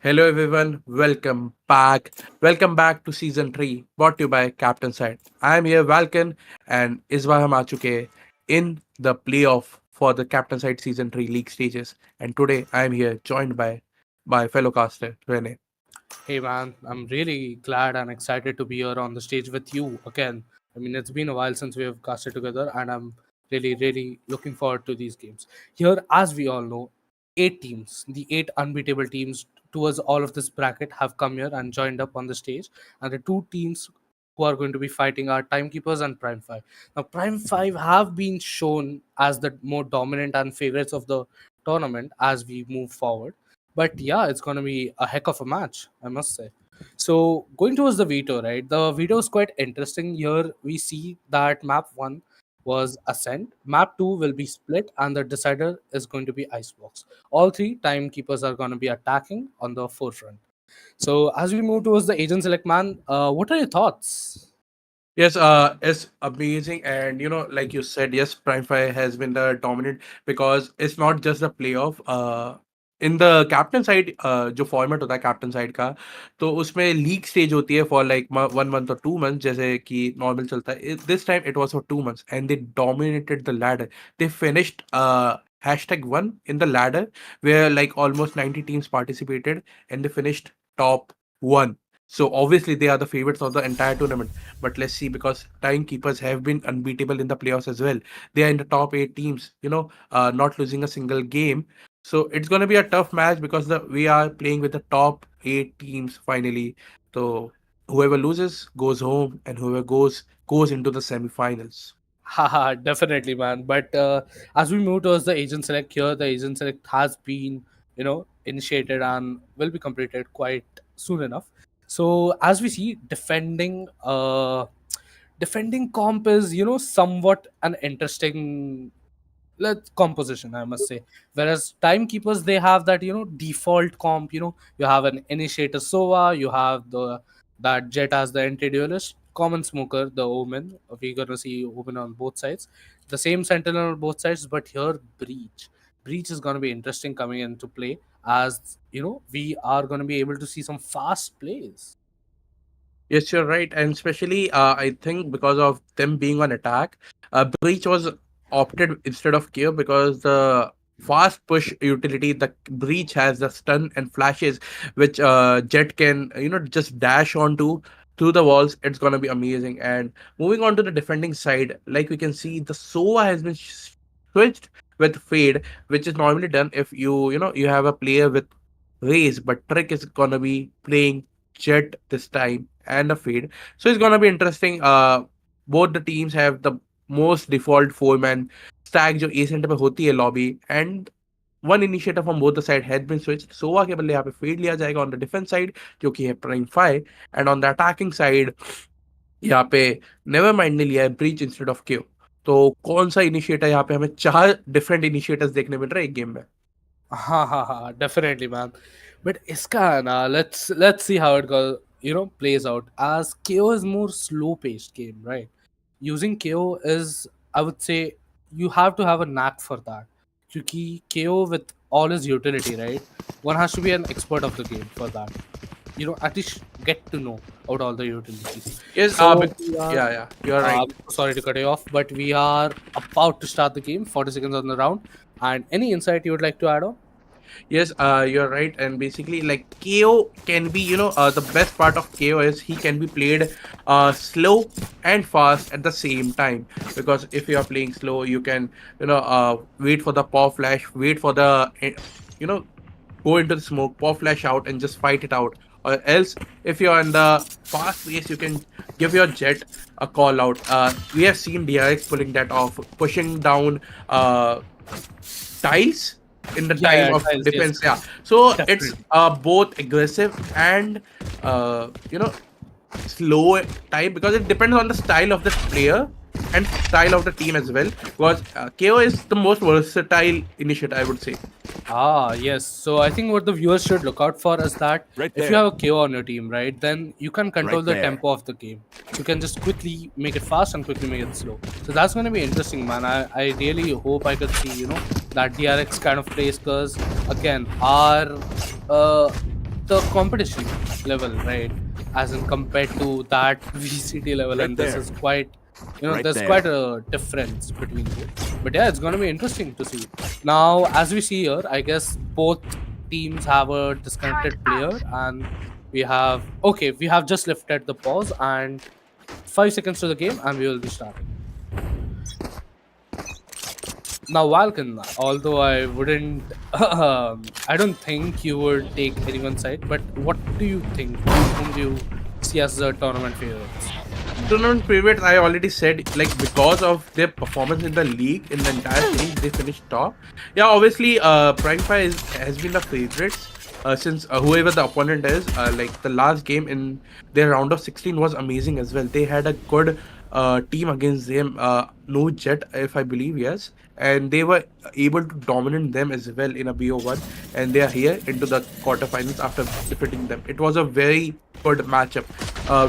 Hello everyone, welcome back. Welcome back to season 3, brought to you by Captain Side. I am here, Valkan, and इस बार हम आ चुके हैं in the playoff for the Captain Side season 3 league stages. And today I am here joined by my fellow caster, Rene. Hey man, I'm really glad and excited to be here on the stage with you again. I mean, it's been a while since we have casted together, and I'm really looking forward to these games. Here, as we all know, 8 teams, the 8 unbeatable teams towards all of this bracket, have come here and joined up on the stage. And the two teams who are going to be fighting are Timekeepers and Prime 5. Now, Prime 5 have been shown as the more dominant and favorites of the tournament as we move forward, but yeah, it's going to be a heck of a match, I must say. So, going towards the veto, right? The veto is quite interesting. Here, we see that map 1 was Ascent, map 2 will be Split, and the decider is going to be Icebox. All three timekeepers are going to be attacking on the forefront. So, as we move towards the Agent Select Man, what are your thoughts? Yes, it's amazing, and like you said, yes, Prime Five has been the dominant because it's not just the playoff. In the captain side, जो format होता है captain side का, तो उसमें league stage होती है for like 1 month और 2 months, जैसे कि नॉर्मल चलता है. This time it was for 2 months and they dominated the ladder. They finished #1 in the ladder where like almost 90 teams participated and they finished top 1. So obviously they are the favorites of the entire tournament. But let's see, because timekeepers have been unbeatable in the playoffs as well. They are in the top 8 teams, not losing a single game. So it's going to be a tough match because we are playing with the top 8 teams finally. So whoever loses goes home, and whoever goes into the semifinals. Haha, definitely, man. But as we move towards the agent select here, the agent select has been, initiated and will be completed quite soon enough. So as we see, defending comp is somewhat an interesting let composition, I must say. Whereas timekeepers, they have that default comp. You have an initiator Sova, you have the that Jet as the anti-duelist, common smoker the Omen. We're gonna see Omen on both sides, the same Sentinel on both sides. But here breach is gonna be interesting coming into play, as we are gonna be able to see some fast plays. Yes, you're right, and especially I think because of them being on attack, Breach was opted instead of Cure because the fast push utility, the Breach has the stun and flashes, which Jet can just dash onto through the walls. It's gonna be amazing. And moving on to the defending side, like we can see, the Sova has been switched with Fade, which is normally done if you have a player with Raze, but Trick is gonna be playing Jet this time and a Fade. So it's gonna be interesting. Both the teams have the most default four-man stack जो A center पे होती है lobby, and one initiator from both the side had been switched. सोवा के बदले यहाँ पे Fade लिया जाएगा on the defense side जो कि है Prime 5, and on the attacking side यहाँ पे नेवर माइंड ने लिया है ब्रीच इंस्टेड ऑफ क्यू. तो कौन सा इनिशिएटर, यहाँ पे हमें 4 डिफरेंट इनिशिएटर्स देखने मिल रहे हैं एक गेम में. Ha, definitely, man. But Iska, na, let's see how it goes. Plays out, as KO is more slow-paced game, right? Using KO is, I would say, you have to have a knack for that. Because KO with all his utility, right? One has to be an expert of the game for that. At least get to know about all the utilities. Yes, So we are. yeah, you're right. Sorry to cut you off, but we are about to start the game. 40 seconds on the round. And any insight you would like to add on? Yes, you're right. And basically, like KO can be, the best part of KO is he can be played slow and fast at the same time. Because if you are playing slow, you can, wait for the power flash, wait for the, you know, go into the smoke, pop flash out, and just fight it out. Or else, if you're in the fast pace, you can give your Jet a call out. We have seen DRX pulling that off, pushing down tiles in the time Yeah, of tiles, yes, defense. Yeah, so it's definitely. both aggressive and uh, you know slow type, because it depends on the style of the player and style of the team as well. Because KO is the most versatile initiative, I would say. Yes. So I think what the viewers should look out for is that Right if you there. have a KO on your team, right, then you can control Right the there. tempo of the game. You can just quickly make it fast and quickly make it slow. So that's going to be interesting, man. I really hope I could see, that DRX kind of plays, because again, our the competition level, right? As in compared to that VCT level, Right and this there. is quite, Right there's there. quite a difference between both. But yeah, it's gonna be interesting to see. Now, as we see here, I guess both teams have a disconnected player, and we have just lifted the pause, and 5 seconds to the game, and we will be starting. Now, Valken, although I wouldn't, I don't think you would take anyone's side, but what do you think? Whom do you see as the tournament favorites? Tournament favorites, I already said, like because of their performance in the league, in the entire thing, they finished top. Yeah, obviously, Prime 5 has been the favorites since whoever the opponent is. Like the last game in their round of 16 was amazing as well. They had a good team against them. No Jet, if I believe, yes, and they were able to dominate them as well in a BO1, and they are here into the quarterfinals after defeating them. It was a very good matchup.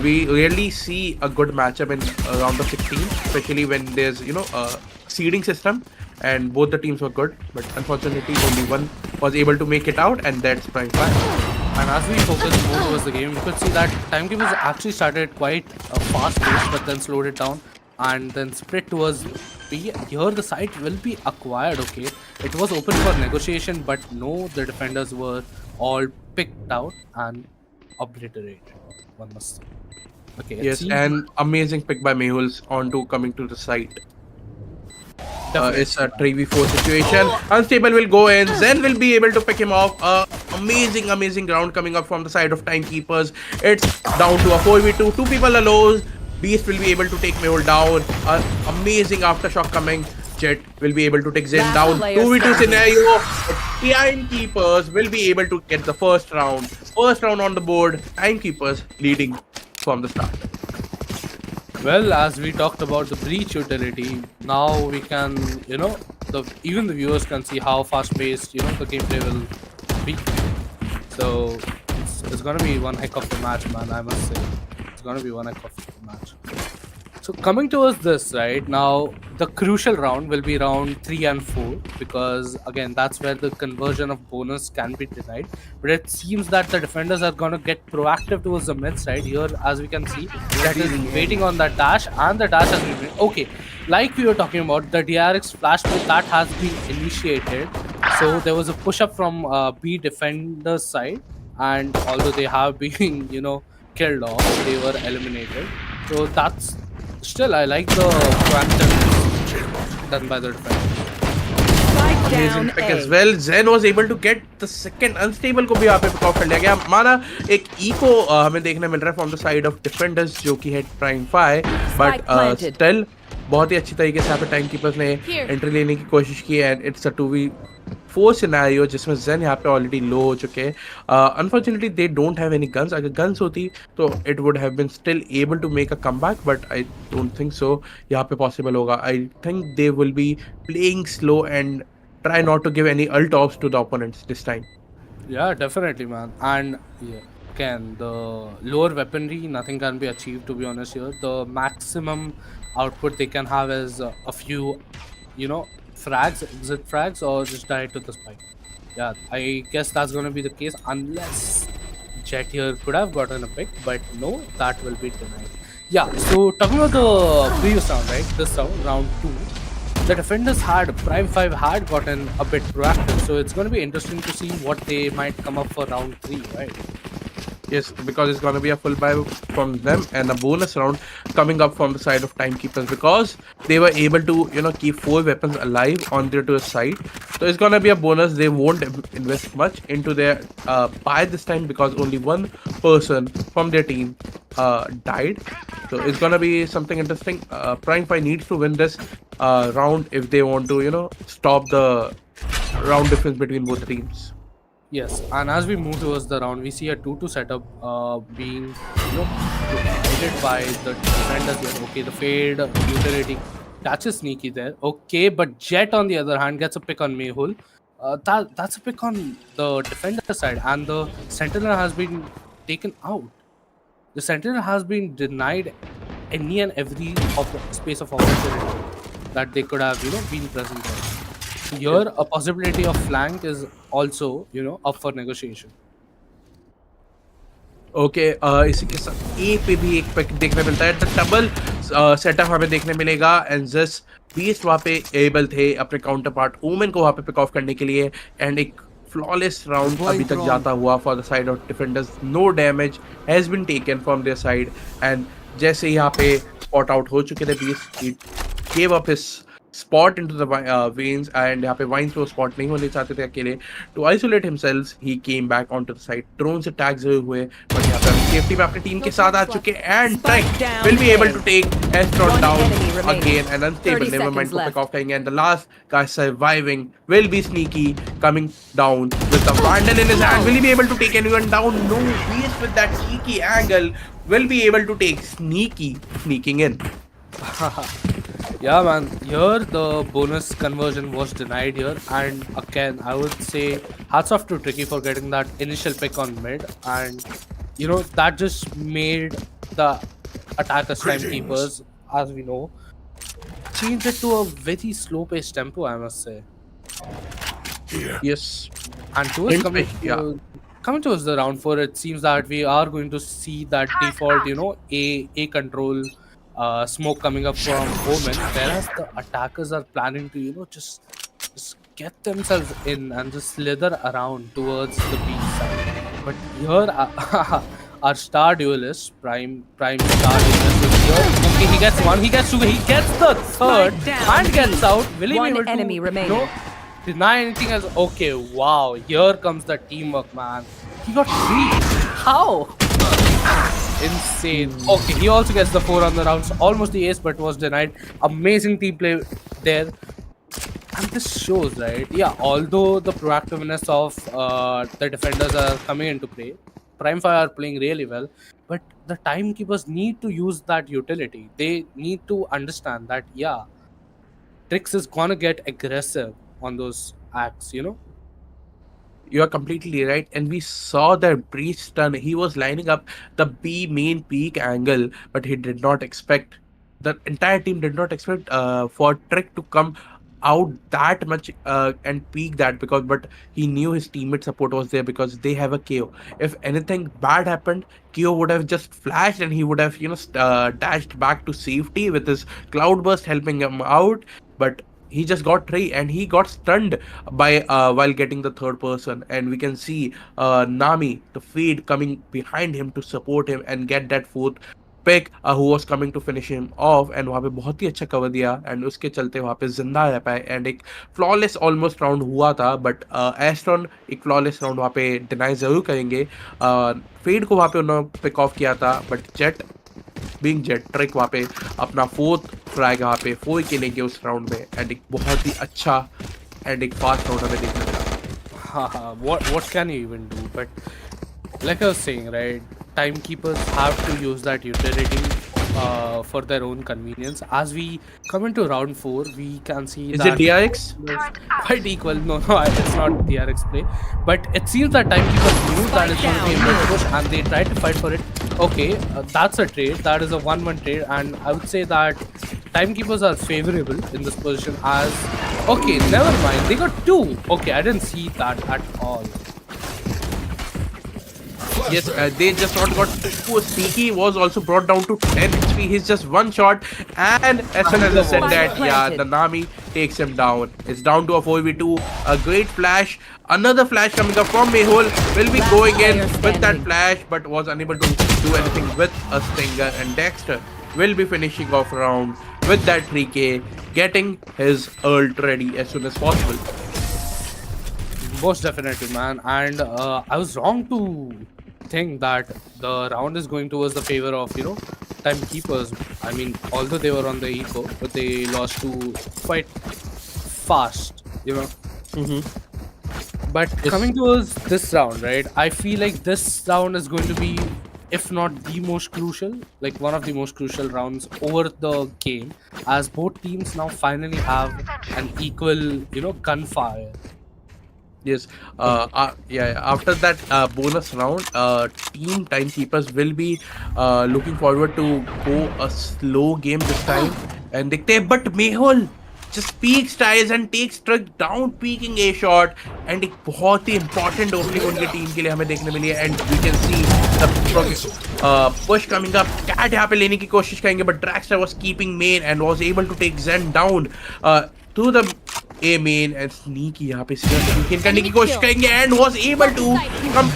We rarely see a good matchup in a round of 16, especially when there's a seeding system, and both the teams were good. But unfortunately, only one was able to make it out, and that's Prime 5. And as we focus more towards the game, we could see that Timekeepers actually started quite a fast pace, but then slowed it down and then split towards B. Here, the site will be acquired. Okay, it was open for negotiation, but no, the defenders were all picked out and obliterated. One must say. Okay, it Yes, seems and amazing pick by Mehuls onto coming to the site. definitely. It's a 3v4 situation. Unstable will go in. Zen will be able to pick him off. Amazing round coming up from the side of Timekeepers. It's down to a 4v2. Two people alone. Beast will be able to take Mehul down. Amazing aftershock coming. Jet will be able to take Zen Last down. player 2v2 standing. scenario. Timekeepers will be able to get the first round. First round on the board. Timekeepers leading from the start. Well, as we talked about the breach utility, now we can, even the viewers can see how fast-paced, the gameplay will be. So it's gonna be one heck of a match, man. I must say, it's gonna be one heck of a match. So coming towards this right now, the crucial round will be round 3 and 4, because again that's where the conversion of bonus can be denied. But it seems that the defenders are gonna get proactive towards the mid side here, as we can see. That is waiting on that dash, and the dash has been made. Okay, like we were talking about, the DRX flash play that has been initiated. So there was a push up from B defenders side, and although they have been killed off, they were eliminated. So that's still, I like the proactiveness done by the defender. Spike Amazing down pick as A. well. Zen was able to get the second unstable को भी यहाँ पे pick off कर लिया गया. माना एक eco हमें देखने मिल रहा है from the side of defenders जो कि है Prime 5, but Spike planted. still बहुत ही अच्छी तरीके से यहाँ पे टाइमकीपर्स ने Here. एंट्री लेने की कोशिश की, and it's a 2v4 scenario जिसमें जेन यहाँ पे ऑलरेडी लो हो चुके हैं. Unfortunately they don't have any guns. अगर गन्स होती तो it would have been still able to make a comeback, but I don't think so यहाँ पे पॉसिबल होगा. I think they will be playing slow and try not to give any ult ops to the opponents this time. Yeah, definitely, man. And yeah, again, the lower weaponry, nothing can be achieved, to be honest here. The maximum output they can have is a few, frags, exit frags, or just die to the spike. Yeah, I guess that's going to be the case, unless Jet here could have gotten a pick, but no, that will be denied. Yeah, so talking about the previous round, right? This round 2, the defenders Prime 5 had gotten a bit proactive, so it's going to be interesting to see what they might come up for round 3, right? Yes, because it's gonna be a full buy from them and a bonus round coming up from the side of Timekeepers, because they were able to keep 4 weapons alive on their to side. So it's gonna be a bonus. They won't invest much into their buy this time, because only one person from their team died. So it's gonna be something interesting. Prime 5 needs to win this round if they want to stop the round difference between both the teams. Yes, and as we move towards the round, we see a 2-2 setup being provided by the defenders here. Okay, the fade utility catches Sneaky there. Okay, but Jet on the other hand gets a pick on Mehul. That's a pick on the defender side, and the Sentinel has been taken out. The Sentinel has been denied any and every space of opportunity that they could have been present there. Here, a possibility of flank is also up for negotiation. Okay, इसी के साथ ए पे भी एक pick देखने मिलता है, the double setup हमें देखने मिलेगा, एंड जस्ट बीस्ट वहाँ पे एबल थे अपने काउंटर पार्ट ओमेन को वहाँ पे पिक ऑफ करने के लिए, एंड एक फ्लॉलेस राउंड अभी तक जाता हुआ for the side of defenders, no damage has been taken from their side, and जैसे यहाँ पे स्पॉट आउट हो चुके थे beast, he gave up his spot into the veins, and यहाँ पे वाइन्स पे वो स्पॉट नहीं होने चाहते थे अकेले, to isolate himself he came back on to the side, drone से टैग्स हुए, बट यहाँ पे सेफ्टी में अपनी टीम के साथ आ चुके, and track will be able to take astron down again, and unstable never mind को पिक ऑफ करेंगे, and the last guy surviving will be sneaky coming down with the vandal in his hand, will he be able to take anyone down? No, he is with that cheeky angle, will be able to take sneaky sneaking in. Yeah, man. Here the bonus conversion was denied here, and again, I would say hats off to Tricky for getting that initial pick on mid, and that just made the attackers timekeepers, as we know, change it to a very slow paced tempo, I must say. Yes. And towards Yeah. coming towards the round four, it seems that we are going to see that default, a control smoke coming up from Omen, whereas the attackers are planning to, just get themselves in and just slither around towards the B side. But here, our star duelist, Prime star duelist, is here. Okay, he gets one, he gets two, he gets the third, and gets out. Will he be able to, deny anything else? Okay, wow, here comes the teamwork, man. He got three. How? Insane. Okay, he also gets the 4 on the rounds. Almost the ace, but was denied. Amazing team play there. And this shows, right? Yeah, although the proactiveness of the defenders are coming into play, PRIME5 are playing really well, but the timekeepers need to use that utility. They need to understand that, yeah, Trix is gonna get aggressive on those acts, You are completely right, and we saw that breach turn. He was lining up the B main peak angle, but he did not expect, the entire team did not expect for Trick to come out that much and peak that, because but he knew his teammate support was there because they have a KO. If anything bad happened, KO would have just flashed and he would have dashed back to safety with his cloudburst helping him out, but he just got three and he got stunned by while getting the third person, and we can see Nami the feed coming behind him to support him and get that fourth pick who was coming to finish him off, and वहाँ पे बहुत ही अच्छा cover दिया, and उसके चलते वहाँ पे जिंदा रह पाए, एंड एक फ्लॉलेस ऑलमोस्ट राउंड हुआ था, बट एस्ट्रॉन एक फ्लॉलेस राउंड वहाँ पे डिनाई जरूर करेंगे, फेड को वहाँ पे उन्होंने पिक ऑफ किया था, but Jett being Jett trick वहाँ पे अपना फोर्थ फ्रैग वहाँ पे 4 के लेंगे उस राउंड में, एंड एक बहुत ही अच्छा एंड एक फास्ट राउंड हमें देखने मिला. what can you even do? But like I was saying, right, timekeepers have to use that utility for their own convenience. As we come into round 4, we can see Is that it DRX? quite equal. No, it's not DRX play, but it seems that timekeepers knew that it's going to be a mid push and they tried to fight for it. Okay, that's a trade. That is a 1-1 trade, and I would say that timekeepers are favorable in this position. As okay, never mind, they got 2. Okay, I didn't see that at all. Yes, they just not got too sneaky. Was also brought down to 10 HP. He's just one shot, and as soon as I said that, yeah, the Nami takes him down. It's down to a 4v2. A great flash, another flash coming up from Mehul. Will be going in with that flash, but was unable to do anything with a stinger. And Dexter will be finishing off round with that 3k, getting his ult ready as soon as possible. Most definitely, man. And I was wrong to think that the round is going towards the favor of timekeepers. I mean, although they were on the eco, but they lost to quite fast. But coming towards this round, right? I feel like this round is going to be, if not the most crucial, like one of the most crucial rounds over the game, as both teams now finally have an equal, gunfire. Yes. Yeah. After that bonus round, team timekeepers will be looking forward to go a slow game this time. And देखते हैं, but Mehul just peaks ties and takes truck down peaking a shot, and एक बहुत ही important opening उनकी team के लिए हमें देखने मिली है, and we can see the push coming up. Cat यहाँ पे लेने की कोशिश करेंगे, but Draxler was keeping main and was able to take Zen down to the A main, and Sneaky यहाँ पे sneak in करने की कोशिश करेंगे and was able to come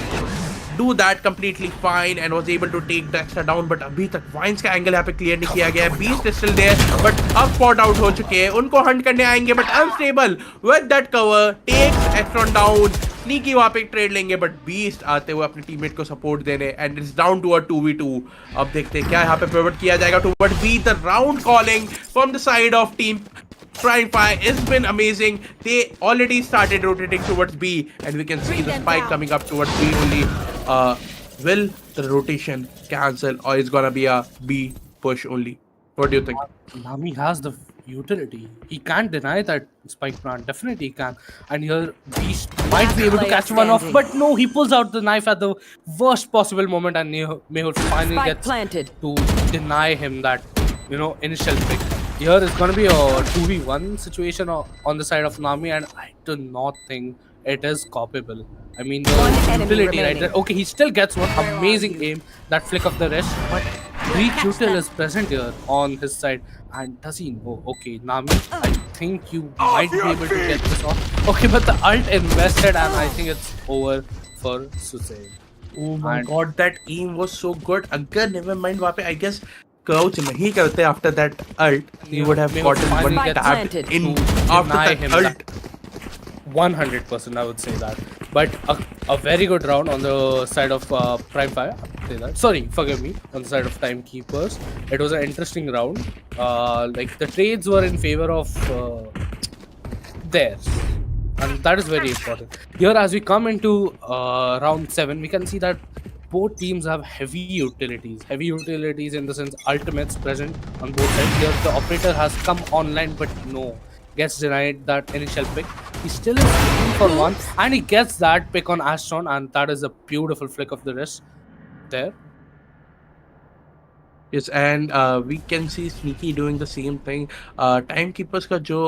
do that completely fine and was able to take Dexter down, but अभी तक Vines का angle यहाँ पे क्लियर नहीं किया गया है. Beast is still there, but अब spot out हो चुके हैं. उनको हंट करने आएंगे, but unstable with that cover takes Extron down. Sneaky वहाँ पे ट्रेड लेंगे, but Beast आते हुए अपने टीममेट को सपोर्ट देने, and it's down to a 2v2. अब देखते हैं क्या यहाँ पे पिवट किया जाएगा towards B. The round calling from the side of team PRIME5 has been amazing. They already started rotating towards B, and we can see the spike coming up towards B only. Will the rotation cancel, or is gonna be a B push only? What do you think? Nami has the utility. He can't deny that spike plant. Definitely he can. And here Beast might be able to catch one off, but no, he pulls out the knife at the worst possible moment, and Mehul finally gets to deny him that initial pick. Here is going to be a 2v1 situation on the side of Nami, and I do not think it is copyable. I mean, the utility right there. Okay, he still gets one amazing aim, that flick of the wrist, but Breach util is present here on his side. And does he know? Okay, Nami, I think you might be able to get this off. Okay, but the ult invested, and I think it's over for Susei. Oh my god, that aim was so good. Agar never mind, वहाँ पे I guess crouch नहीं करते after that ult, he would have gotten one tap in after that ult. 100% I would say that, but a very good round on the side of PRIME5. Say that. Sorry, forgive me. On the side of Timekeepers, it was an interesting round. Like the trades were in favor of theirs, and that is very important. Here, as we come into round 7, we can see that both teams have heavy utilities. Heavy utilities in the sense ultimates present on both sides. Here, the operator has come online, but no, gets denied that initial pick. He still is looking for one, and he gets that pick on Astron, and that is a beautiful flick of the wrist there. Yes, and we can see Sneaky doing the same thing. Timekeepers का जो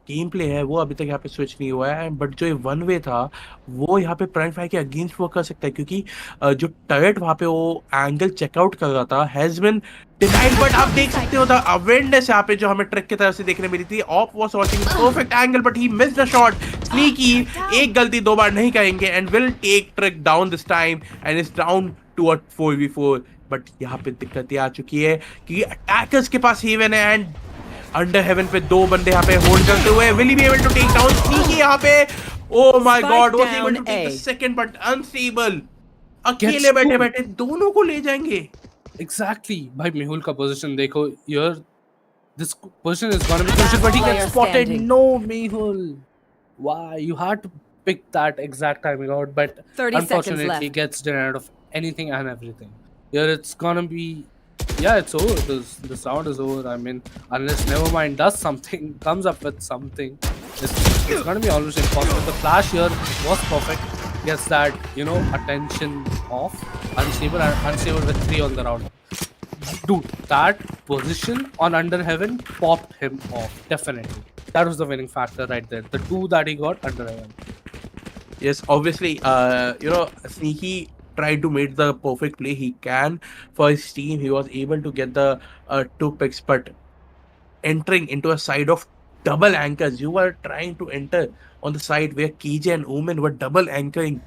game play है वो अभी तक यहाँ पे switch नहीं हुआ है, बट जो ये वन वे था वो यहाँ पे PRIME5 के अगेंस्ट वर्क कर सकता है, क्योंकि जो टर्रेट वहाँ पे वो एंगल चेकआउट कर रहा था हैज बिन डिनाइड. बट आप देख सकते हो द अवेयरनेस यहाँ पे जो हमें ट्रिक की तरफ से देखने मिली थी. Off was watching perfect angle, but he missed the shot. Sneaky एक गलती दो बार नहीं करेंगे and will take trick down this time, and is down to a 4v4. But यहाँ पे दिक्कतें आ चुकी है क्योंकि अटैकर्स के पास हेवन है, एंड अंडर हेवन पे दो बंदे यहाँ पे होल्ड करते हुए. Will he be able to take down sneaky यहाँ पे? Oh my God, was able to take the second but unstable. अकेले बैठे बैठे दोनों को ले जाएंगे. Exactly. भाई मेहुल का पोजीशन देखो. Here this position is gonna be crucial, but he gets spotted. No, Mehul, why you had to pick that exact timing out, but unfortunately gets denied of anything and everything. Here it's gonna be, yeah, it's over. This round is over. I mean, unless Nevermind does something, comes up with something, it's gonna be almost impossible. The flash here was perfect. Gets that, attention off. Unstable with 3 on the round. Dude, that position on Under Heaven popped him off. Definitely. That was the winning factor right there. The 2 that he got Under Heaven. Yes, obviously, Sneaky tried to make the perfect play he can for his team. He was able to get the 2 picks, but entering into a side of double anchors, you were trying to enter on the side where KJ and Omen were double anchoring.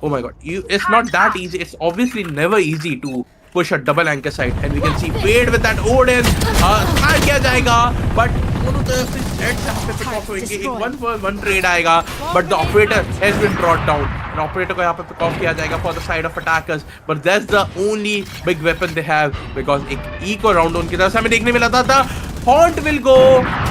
Oh my god, it's not that easy. It's obviously never easy to push a double anchor side, and we can see Fade with that Odin. Start किया जाएगा, but दोनों तरफ से heads यहाँ पे pick off होंगे. एक 1-for-1 trade आएगा, but the operator has been brought down. And operator को यहाँ पे pick off किया जाएगा for the side of attackers, but that's the only big weapon they have, because एक eco round उनकी तरफ से हमें देखने मिला था. Haunt will go,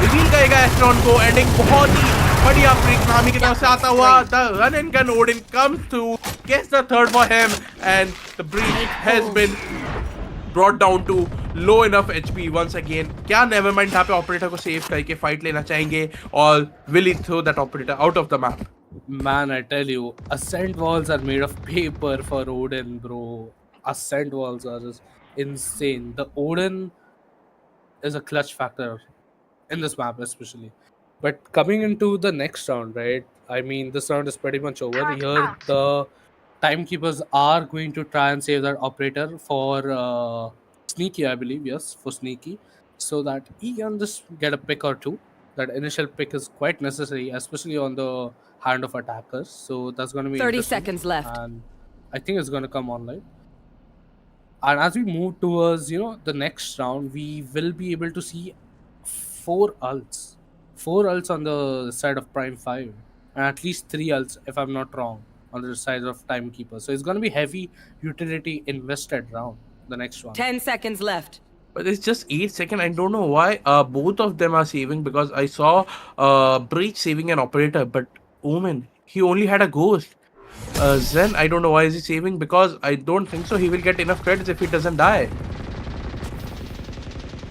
reveal करेगा Astron को, and एक बहुत ही बढ़िया फ्रिक नामी की तरफ से आता हुआ the run and gun Odin comes through, gets the third for him, and the breach has been brought down to low enough HP once again. क्या Nevermind यहाँ पे ऑपरेटर को सेव करके फाइट लेना चाहेंगे, और will he throw that operator out of the map? Man, I tell you, ascent walls are made of paper for Odin, bro. Ascent walls are just insane. The Odin is a clutch factor in this map especially. But coming into the next round, right? I mean, this round is pretty much over. Here, the timekeepers are going to try and save that operator for Sneaky, I believe. Yes, for Sneaky, so that he can just get a pick or two. That initial pick is quite necessary, especially on the hand of attackers. So that's going to be 30 interesting, seconds left. and I think it's going to come online. And as we move towards the next round, we will be able to see four ults on the side of Prime 5, and at least three ults, if I'm not wrong, on the side of Timekeeper. So it's going to be heavy utility invested round, the next one. 10 seconds left. But it's just 8 seconds. I don't know why both of them are saving, because I saw Breach saving an operator, but Omen, he only had a ghost. Zen, I don't know why is he saving, because I don't think so he will get enough credits if he doesn't die.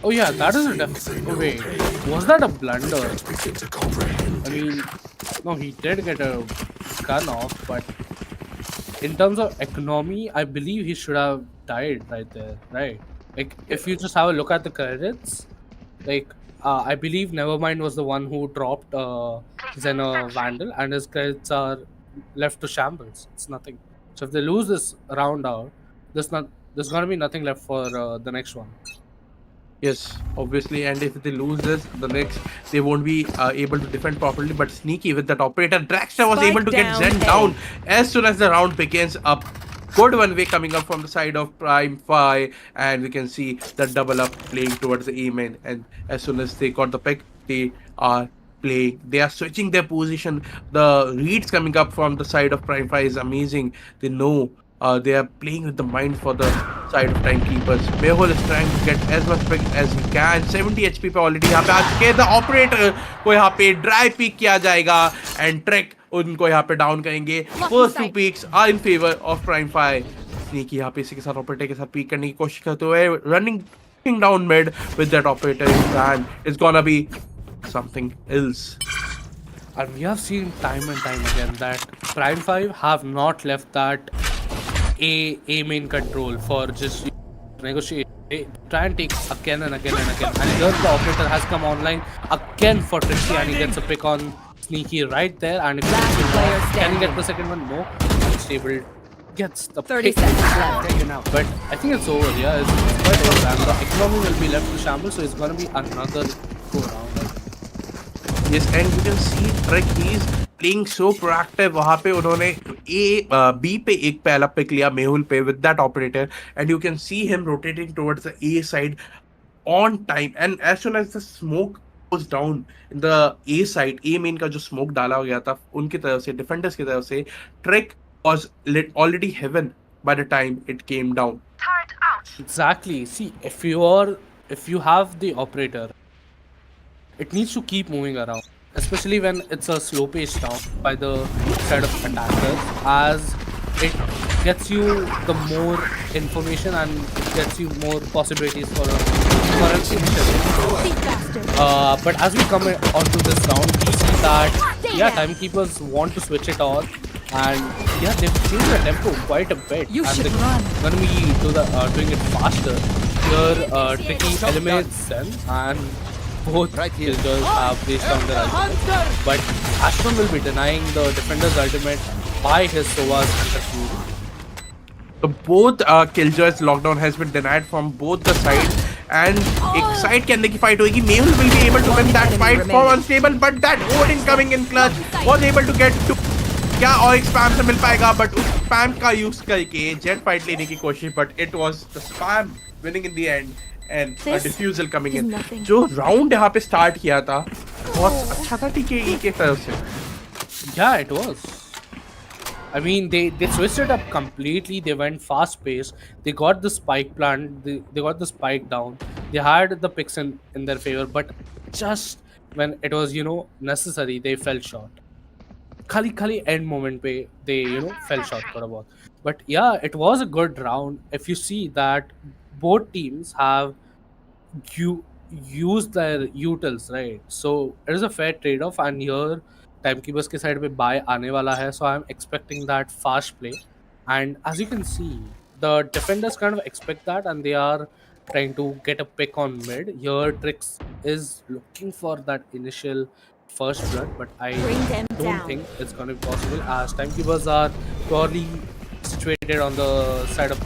Oh yeah, that is a definite. Oh wait, was that a blunder? I mean, no, he did get a gun off, but in terms of economy, I believe he should have died right there, right? Like, if you just have a look at the credits, like, I believe Nevermind was the one who dropped Xena Vandal, and his credits are left to Shambles. It's nothing. So if they lose this round out, there's gonna be nothing left for the next one. Yes, obviously, and if they lose this, the next they won't be able to defend properly. But Sneaky with that operator, Draxter was Spike able to get down Zen A. down as soon as the round begins. A good one way coming up from the side of Prime 5, and we can see the double up playing towards the A main. And as soon as they got the pick, they are playing. They are switching their position. The reads coming up from the side of Prime 5 is amazing. They know they are playing with the mind for the side of timekeepers. Mehul is trying to get as much pick as he can. 70 HP पे already यहाँ पे आ चुके हैं. The operator को यहाँ पे dry pick किया जाएगा, and Trek उनको यहाँ पे down करेंगे. First two picks are in favor of Prime 5. Sneaky यहाँ पे इसी के साथ operator के साथ pick करने की कोशिश करते हुए running down mid with that operator in his hand. It's gonna be something else. And we have seen time and time again that Prime 5 have not left that A main control for just negotiate. They try and take again and again and again. And here the operator has come online again for Trixie, and he gets a pick on Sneaky right there. And if can he get the second one? No. Unstable gets the 30 pick. seconds left. But I think it's over. Yeah, it's quite over. And the economy will be left to shambles, so it's gonna be another go round. Yes, and you can see Trek, he's playing so proactive. वहाँ पे उन्होंने B पे एक पहला pick लिया मेहुल पे with that operator, and you can see him rotating towards the A side on time. And as soon as the smoke goes down in the A side, A main का जो smoke डाला गया था उनकी तरफ से, defenders की तरफ से, Trek was lit already heaven by the time it came down. Exactly. See, if you have the operator, it needs to keep moving around, especially when it's a slow paced round by the side of attackers, as it gets you the more information and it gets you more possibilities for an initiative. But as we come onto this round, we see that timekeepers want to switch it on, and they've changed the tempo quite a bit. You and should they're run. gonna be doing it faster. Here, Tricky eliminates Zen, and both killers have placed down their ultimate. But Ashton will be denying the defender's ultimate by his Sova's Fury. So both Killjoy's lockdown has been denied from both the sides, and एक side के अंदर की fight होगी. Mehul will be able to win that fight for Unstable, but that Odin coming in clutch was able to get to. क्या और एक spam से मिल पाएगा, but उस spam का use करके jet fight लेने की कोशिश, but it was the spam winning in the end. And a diffusal coming in. जो round यहाँ पे start किया था बहुत अच्छा था TKE के तरफ से. Yeah, it was. I mean, they switched it up completely. They went fast paced. They got the spike plant. They got the spike down. They had the picks in their favor, but just when it was necessary, they fell short. Khali end moment pe they fell short for about. But yeah, it was a good round. If you see that both teams have use their utils, right? So it is a fair trade-off, and here timekeepers के side पे buy आने वाला है, so I'm expecting that fast play. And as you can see, the defenders kind of expect that, and they are trying to get a pick on mid. Here, Trix is looking for that initial first blood, but I Bring them don't down. think it's going to be possible as timekeepers are purely situated on the side of.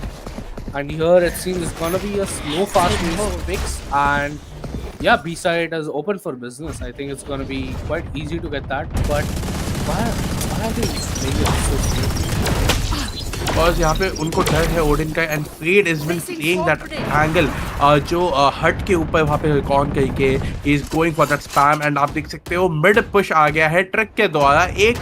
And here it seems it's going to be a slow, fast-paced fix. And yeah, B side is open for business. I think it's going to be quite easy to get that. But why are they playing it so slow? Because यहाँ पे उनको डर है Odin का and fade is been playing that angle जो hut के ऊपर वहाँ पे कौन कहीं के is going for that spam and आप देख सकते हो मिड पुश आ गया है ट्रिक के द्वारा एक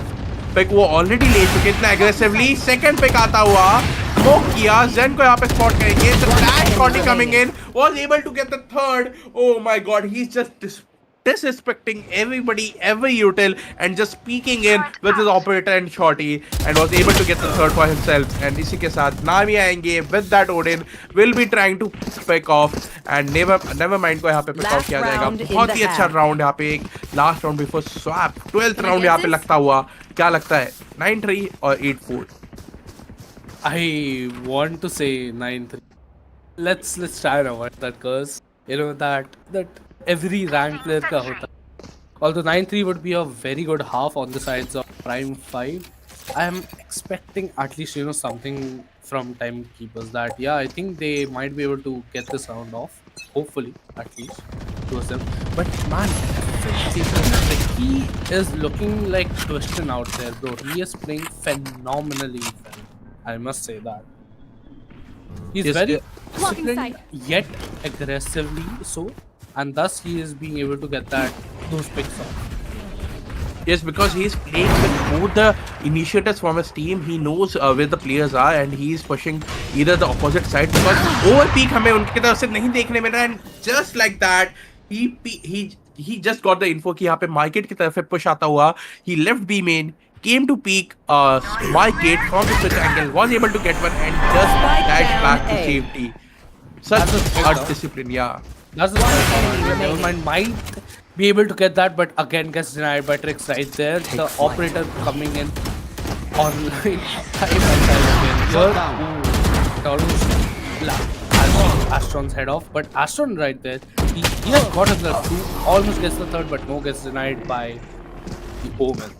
पिक वो ऑलरेडी ले चुके इतना एग्रेसिवली सेकंड पिक आता हुआ स्मोक किया जेन को यहाँ पे स्पॉट करेंगे the flash shot coming in was able to get the third oh my god he is just disrespecting everybody, every util, and just peeking in with his operator and shorty, and was able to get the third for himself. And इसी के साथ नामी आएंगे with that Odin will be trying to pick off and never mind को यहाँ पे pick off किया जाएगा. बहुत ही अच्छा round यहाँ पे एक last round before swap 12th round यहाँ पे लगता हुआ. क्या लगता है 9-3 और 8-4? I want to say 9-3. Let's try and avoid that curse. You know that every rank player ka hota. Although 9-3 would be a very good half on the sides of PRIME5, I am expecting at least something from timekeepers that I think they might be able to get this round off. Hopefully, at least towards them. But man, he is looking like Twiston out there, bro. He is playing phenomenally well. I must say that. He's very disciplined yet aggressively so. And thus he is being able to get those picks off. Yes, because he is playing with both the initiators from his team. He knows where the players are, and he is pushing either the opposite side. Because overpeak हमें उनकी तरफ से नहीं देखने मिल रहा है. And just like that, he just got the info कि यहाँ पे market की तरफ से push आता हुआ. He left B main, came to peak market from the switch angle, was able to get one, and just dashed back to safety. Such a discipline, yeah. That's the Nevermind might be able to get that, but again gets denied by Trix right there. The operator coming in online time and time again. Here, Astron's head off, but Astron right there, he has gotten the two, almost gets the third, but no, gets denied by the Omen.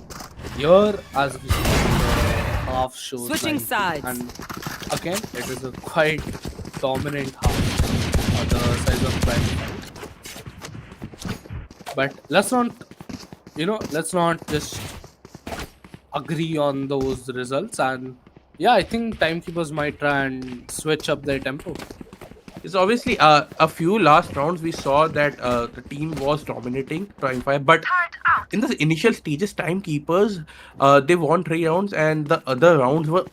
Here, as we see, half shows. Switching sides. And again, it is a quite dominant half. The size of PRIME5. But let's not just agree on those results. And I think timekeepers might try and switch up their tempo. It's obviously a few last rounds we saw that the team was dominating PRIME5, but in the initial stages, timekeepers they won 3 rounds, and the other rounds were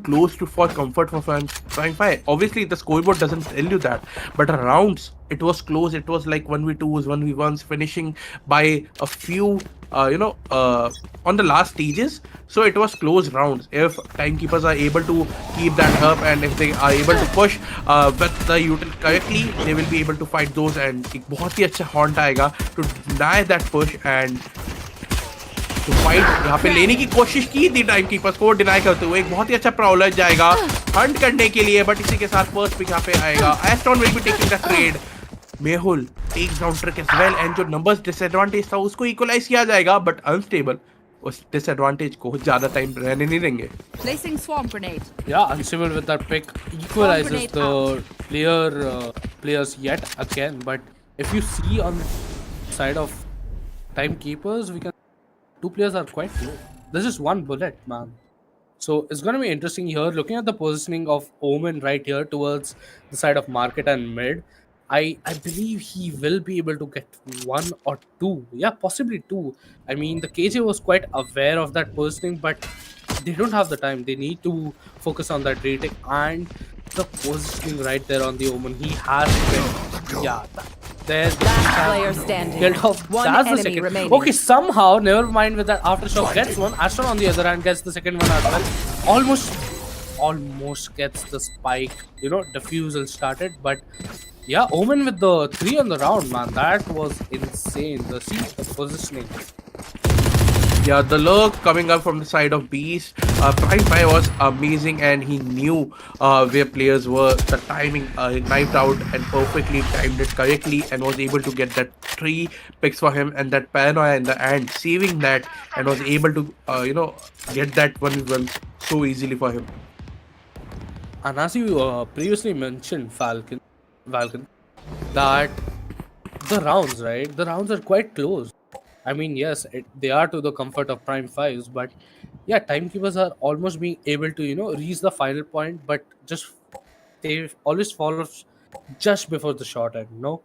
close to for comfort for PRIME5. Obviously, the scoreboard doesn't tell you that, but rounds it was close. It was like 1v2s, 1v1s, finishing by a few. On the last stages, so it was close rounds. If timekeepers are able to keep that up, and if they are able to push with the util correctly, they will be able to fight those, and एक बहुत ही अच्छा haunt आएगा to deny that push and to fight. यहाँ पे लेने की कोशिश की थी टाइमकीपर्स को डिनाई करते हुए. एक बहुत ही अच्छा प्रॉब्लम जाएगा हंट करने के लिए, बट इसी के साथ फर्स्ट पिक यहाँ पे आएगा. एस्ट्रॉन will be taking the trade. Mehul takes down Trick as well, and जो numbers disadvantage था उसको equalize किया जाएगा, but unstable उस disadvantage को ज़्यादा time रहने नहीं देंगे. Placing swarm grenade. Yeah, unstable with that pick equalizes the players yet again. But if you see on the side of timekeepers, we can 2 players are quite low. This is 1 bullet, man. So it's gonna be interesting here. Looking at the positioning of Omen right here towards the side of market and mid. I believe he will be able to get 1 or 2. Yeah, possibly 2. I mean, the KJ was quite aware of that positioning, but they don't have the time. They need to focus on that retake and the positioning right there on the Omen. He has been, there's the player standing. killed off. One That's the enemy second. remaining. Okay, somehow, never mind with that aftershock gets one. Astron on the other hand gets the second one as well. Almost gets the spike, defusal started, but yeah, Omen with the 3 on the round, man. That was insane. The positioning. Yeah, the lurk coming up from the side of Beast. Prime 5 was amazing and he knew where players were. The timing, he knifed out and perfectly timed it correctly and was able to get that 3 picks for him and that paranoia in the end, saving that and was able to, get that 1v1 so easily for him. And as you previously mentioned, Falcon, that the rounds, right? The rounds are quite close. I mean, yes, they are to the comfort of Prime Fives, but yeah, timekeepers are almost being able to reach the final point, but just they always fall off just before the short end. No.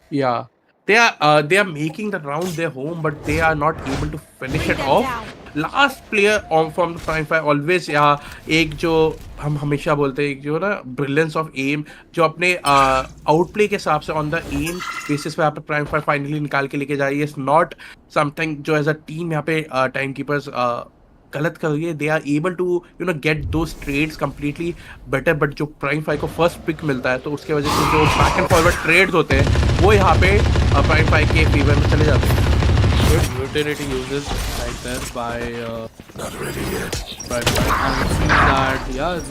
Yeah, they are making the round their home, but they are not able to finish Bring it them off. down. Last player on from the prime five always या एक जो हम हमेशा बोलते हैं एक जो ना ब्रिलियंस ऑफ एम जो अपने आउटप्ले के हिसाब से ऑन द एम बेसिस पे यहाँ पे प्राइम फाइव फाइनली निकाल के लेके जा रही है. इट्स नॉट समथिंग जो एज अ टीम यहाँ पे टाइम कीपर्स गलत कर रही है. They are able to get those trades completely better. But जो प्राइम फाइव को फर्स्ट पिक मिलता है तो उसके वजह से जो बैक एंड फॉरवर्ड ट्रेड्स होते हैं वो यहाँ पे प्राइम फाइव के फेवर में चले जाते हैं. Good utility uses right there by and it seems that it's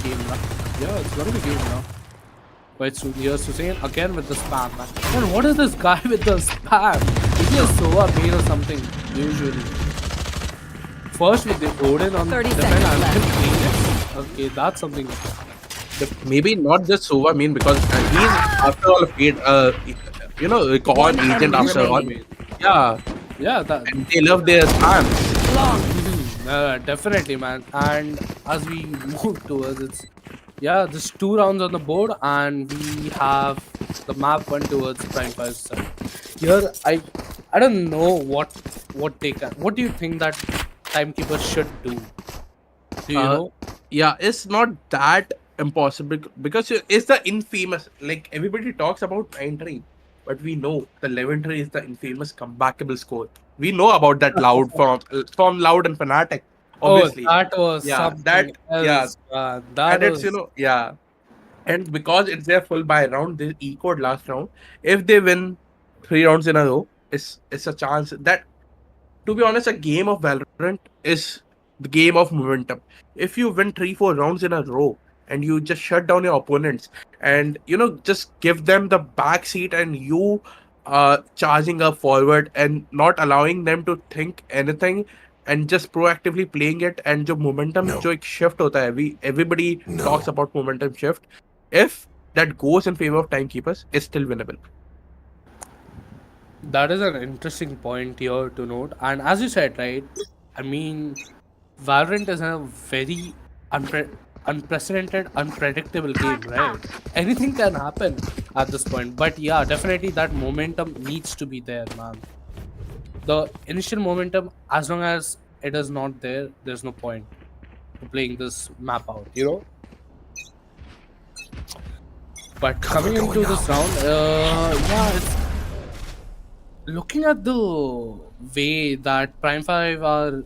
game now. Yeah, it's gonna be game now. Quite soon. Here's Hussein again with the spam, man. Man, what is this guy with the spam? Is he a Sova main or something? Usually. First with the Odin on 30 defend seconds and then left. Phoenix. Okay, that's something. Maybe not just Sova main because he's after all a paid recon One agent enemy after all. remaining. Yeah, Yeah, that. and they love their spams. Long. Definitely, man. And as we move towards it's there's 2 rounds on the board, and we have the map one towards Prime 5 side. Here, I don't know what they can. What do you think that timekeeper should do? Do you Uh, know? Yeah, it's not that impossible because it's the infamous. Like everybody talks about 9-3, but we know the 11-3 is the infamous comebackable score. We know about that loud from Loud and Fnatic, obviously. Oh, that was Yeah, something that yeah, else. That and it's was yeah, and because it's their full buy round, they echoed last round. If they win 3 rounds in a row, it's a chance that, to be honest, a game of Valorant is the game of momentum. If you win 3-4 rounds in a row and you just shut down your opponents and just give them the back seat and you charging up forward and not allowing them to think anything and just proactively playing it and जो momentum जो एक shift होता है, everybody talks about momentum shift. If that goes in favor of timekeepers, it's still winnable. that is an interesting point here to note. And as you said, right? I mean, Valorant is a very unprecedented, unpredictable game, right? Anything can happen at this point. But yeah, definitely that momentum needs to be there, man. The initial momentum, as long as it is not there, there's no point to playing this map out. But coming into this round, it's looking at the way that Prime 5 are,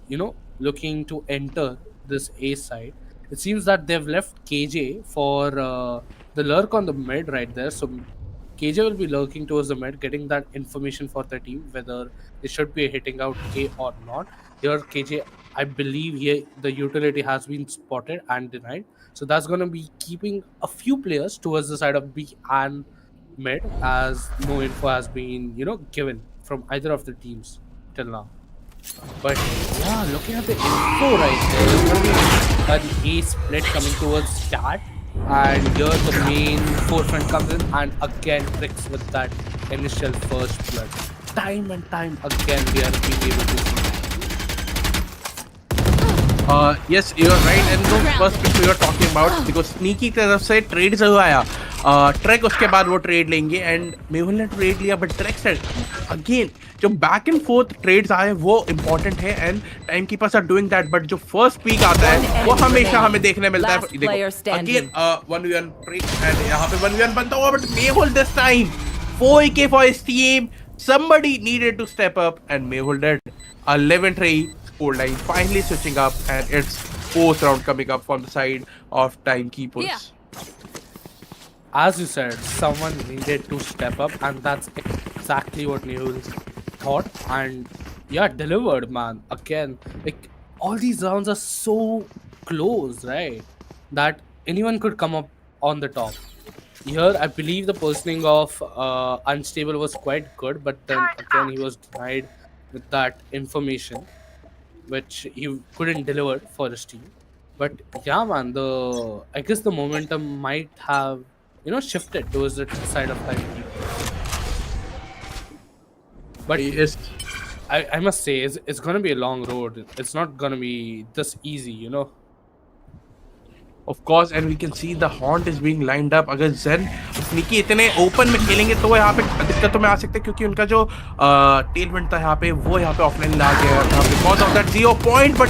looking to enter this A side, it seems that they've left KJ for the lurk on the mid right there. So KJ will be lurking towards the mid, getting that information for the team, whether they should be hitting out A or not. Here, KJ, I believe here the utility has been spotted and denied. So that's going to be keeping a few players towards the side of B and mid, as no info has been, given from either of the teams till now. But yeah, looking at the info right there, there's going to be an A split coming towards start. And here the main forefront comes in and again tricks with that initial first blood. Time and time again we are being able to see. Yes, you're right. And the first pick we were talking about, because sneaky तरफ से trade जरूर आया. Track उसके बाद वो trade लेंगे and Mehul ने trade लिया बट ट्रैक से अगेन जो बैक एंड फोर्थ ट्रेड्स आए वो इंपॉर्टेंट है and time keepers are doing that. But जो फर्स्ट पीक आता है वो हमेशा हमें देखने मिलता है. देखो अगेन 1v1 ट्रेड एंड यहाँ पे 1v1 बनता हुआ but Mehul this time 4k for his team. Somebody needed to step up and Mehul did. 11-3 scoreline finally switching up and it's fourth round coming up from the side of timekeepers. Yeah. As you said, someone needed to step up, and that's exactly what Mehul thought and yeah, delivered, man. Again, like all these rounds are so close, right? That anyone could come up on the top. Here, I believe the positioning of Unstable was quite good, but then again, he was denied with that information, which he couldn't deliver for his team. But yeah, man, the I guess the momentum might have shifted towards the side of timekeepers. But Yes, I must say, it's gonna be a long road. It's not gonna be this easy. of course, and we can see the haunt is being lined up. अगर Zen sneaky इतने open में खेलेंगे तो यहाँ पे दिक्कतों में आ सकते हैं, क्योंकि उनका जो टेलमेंट था यहाँ पे वो यहाँ पे ऑफलाइन ला गया था because of that 0 point, but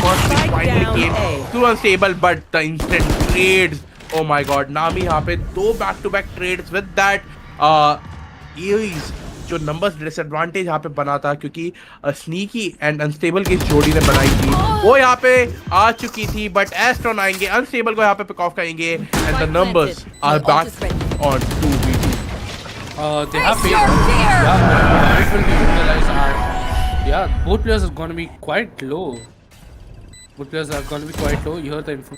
first pick Spike finally down came A. through unstable, but the instant trades, oh my god, Nami यहाँ पे 2 back to back trades with that ease, जो नंबर्स डिसएडवांटेज यहाँ पे बना था, क्योंकि sneaky and unstable की जोड़ी ने बनाई थी, वो यहाँ पे आ चुकी थी, बट एस्ट्रॉन आएंगे, अनस्टेबल को यहाँ पे पिक ऑफ करेंगे and the numbers are back on 2v2. They have failed. Yeah, it will be utilized. And yeah, both players are going to be quite low. Both players are going to be quite low. You heard the info.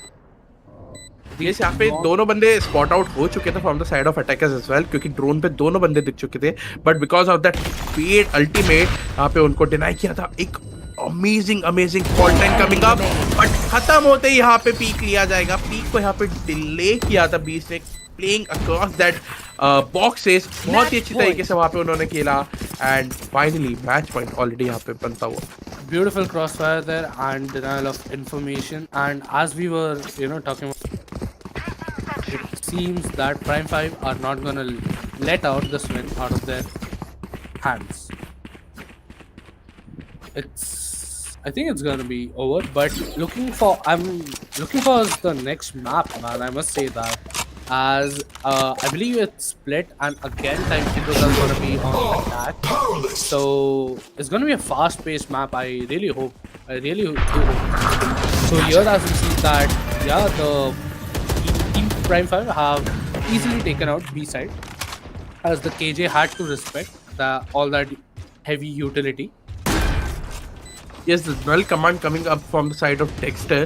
Yes, यहाँ पे दोनों बंदे spot out हो चुके थे from the side of attackers as well, क्योंकि drone पे दोनों बंदे दिख चुके थे, but because of that fade ultimate यहाँ पे उनको डिनाई किया था. एक amazing fall time coming up, but खत्म होते ही यहाँ पे पीक लिया जाएगा. पीक को यहाँ पे डिले किया था बीस ने, प्लेइंग अक्रॉस दैट बॉक्सेस, बहुत ही अच्छी तरीके से वहाँ पे उन्होंने खेला, and finally match point already यहाँ पे बनता हुआ. Beautiful crossfire there and denial of information. And as we were, talking about, it seems that Prime5 are not gonna let out this win out of their hands. I think it's gonna be over. But I'm looking for the next map, man. I must say that, as I believe it's split, and again timekeepers are gonna be on attack. So it's gonna be a fast-paced map. I really do hope. So here, as we see that, yeah, the team Prime5 have easily taken out B side, as the KJ had to respect all that heavy utility. Yes, the null command coming up from the side of Dexter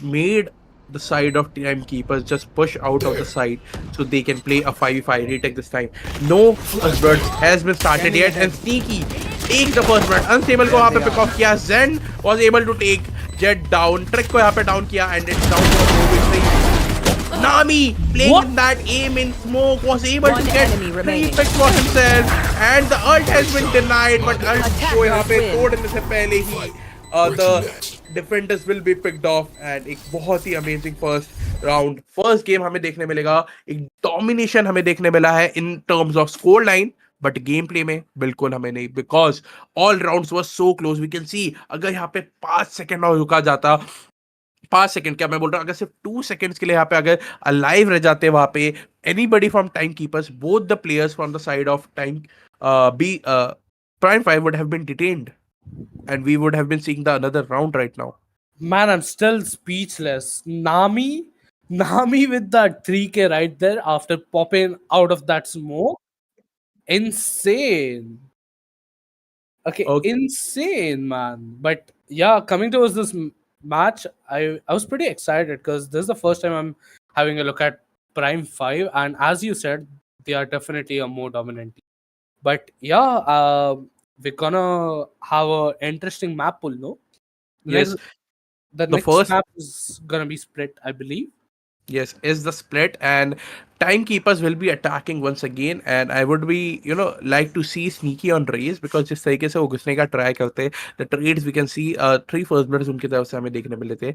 made the side of timekeepers just push out of the side so they can play a 5v5 retake this time. No first blood has been started yet, and Sneaky takes the first blood. Unstable को यहाँ पे pick off किया. Zen was able to take Jet down. Trick को यहाँ पे down किया, and it's down to a 4v3. Nami playing with that aim in smoke was able to get 3 picks for himself, and the ult has been denied, but ult को यहाँ पे तोड़ने से पहले ही the defenders will be picked off, and एक बहुत ही amazing first game हमें देखने मिलेगा. एक domination हमें देखने मिला है in terms of score line, but game play में बिल्कुल हमें नहीं, because all rounds were so close. We can see अगर यहाँ पे 5 सेकंड और रुका जाता, 5 सेकंड क्या मैं बोल रहा हूँ, अगर सिर्फ 2 सेकंड्स के लिए यहाँ पे अगर अलाइव रह जाते वहां पे anybody from time keepers, both the players from the side of time be Prime5 would have been detained, and we would have been seeing the another round right now. Man, I'm still speechless. Nami with that 3K right there after popping out of that smoke. Insane. Okay, Okay. insane, man. But yeah, coming towards this match, I was pretty excited because this is the first time I'm having a look at Prime5, and as you said, they are definitely a more dominant team. But yeah, we're gonna have a interesting map pool, no? Yes, The the next first map is gonna be split, I believe. yes is the split, and timekeepers will be attacking once again, and I would be like to see Sneaky on raise, because जिस तरीके से वो घुसने का try करते, the trades we can see 3 first bloods उनकी तरफ से हमें देखने मिले थे,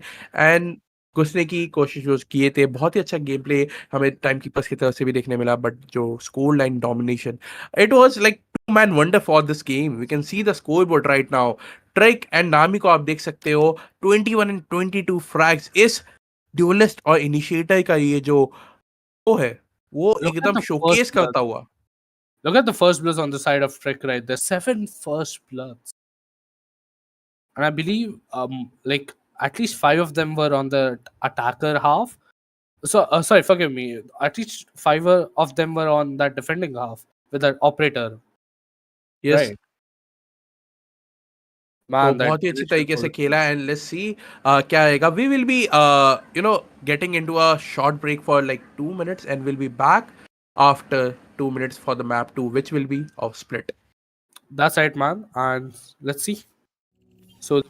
and घुसने की कोशिश जो किए थे, बहुत ही अच्छा गेम प्ले हमें टाइमकीपर्स की तरफ से भी देखने मिला, बट जो score line domination, it was like two man wonder for this game. We can see the score board right now. Trick and नामी को आप देख सकते हो, 21 and 22 फ्रैग्स. इस ड्यूलिस्ट और इनिशिएटर का ये जो वो है, वो Look at एकदम the शोकेस first blood. करता हुआ. Look at the first bloods on the side of Trick right there. 7 first bloods. And I believe like at least 5 of them were on the attacker half. So sorry, forgive me. At least 5 of them were on that defending half with that operator. Yes, Right. तो Man, that बहुत ही अच्छी delicious तरीके से food. खेला and let's see क्या आएगा. We will be getting into a short break for like 2 minutes and will be back after 2 minutes for the map 2, which will be of split. That's right, man. And let's see. So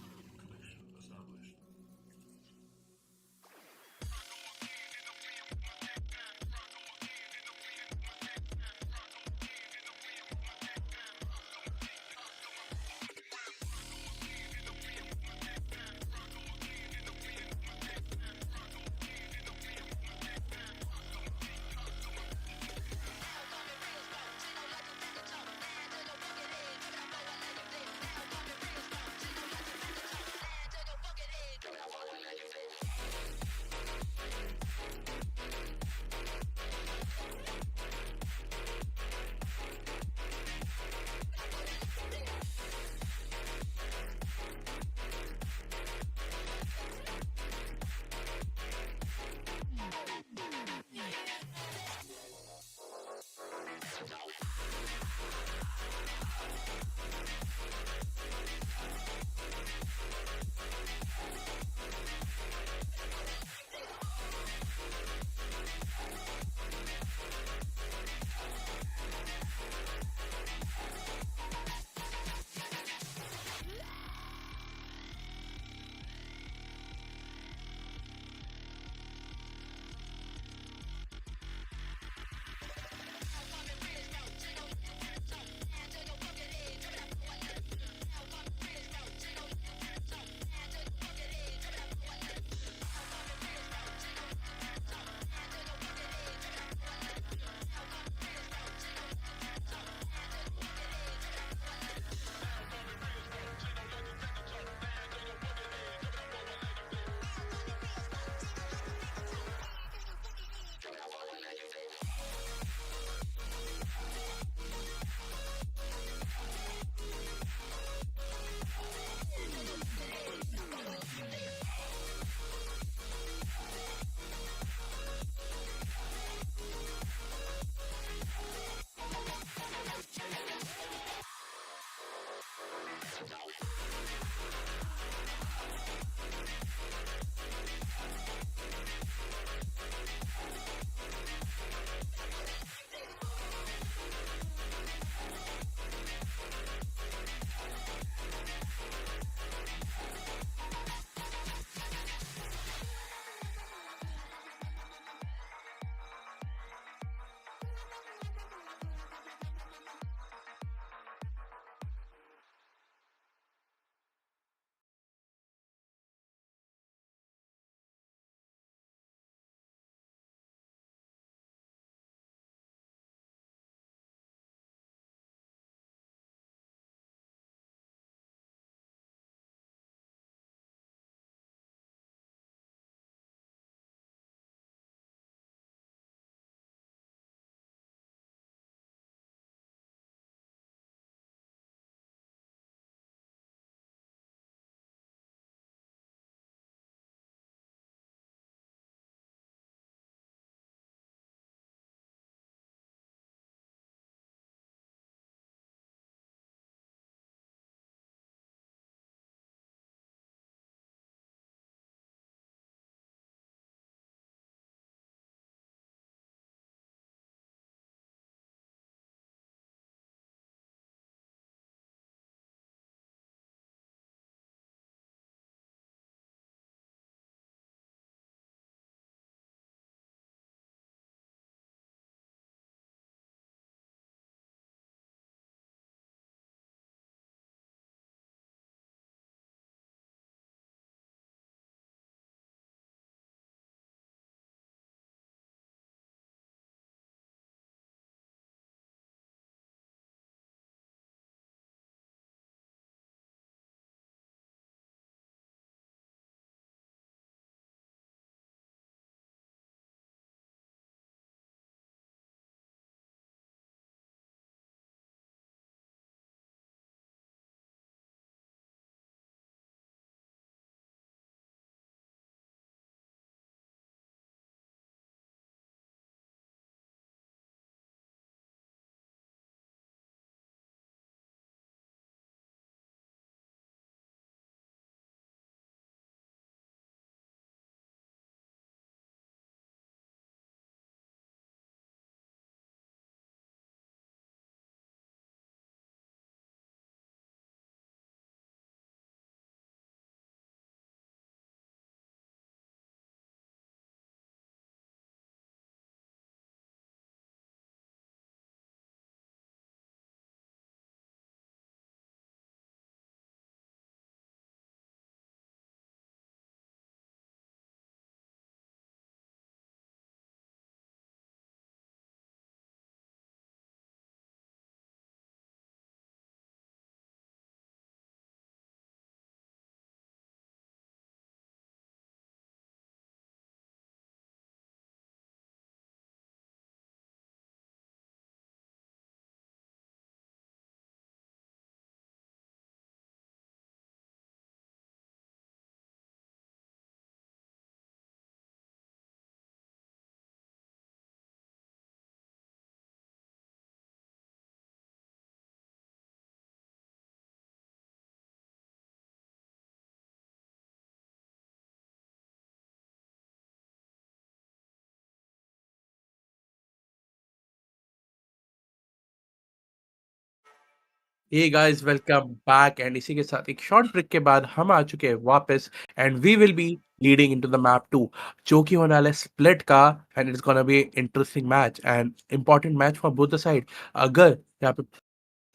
hey guys welcome back and इसी के साथ एक short break के बाद हम आ चुके हैं वापस and we will be leading into the map 2 जो कि होने वाला है स्प्लिट का and it's gonna be interesting match and important match for both the side अगर यहाँ पे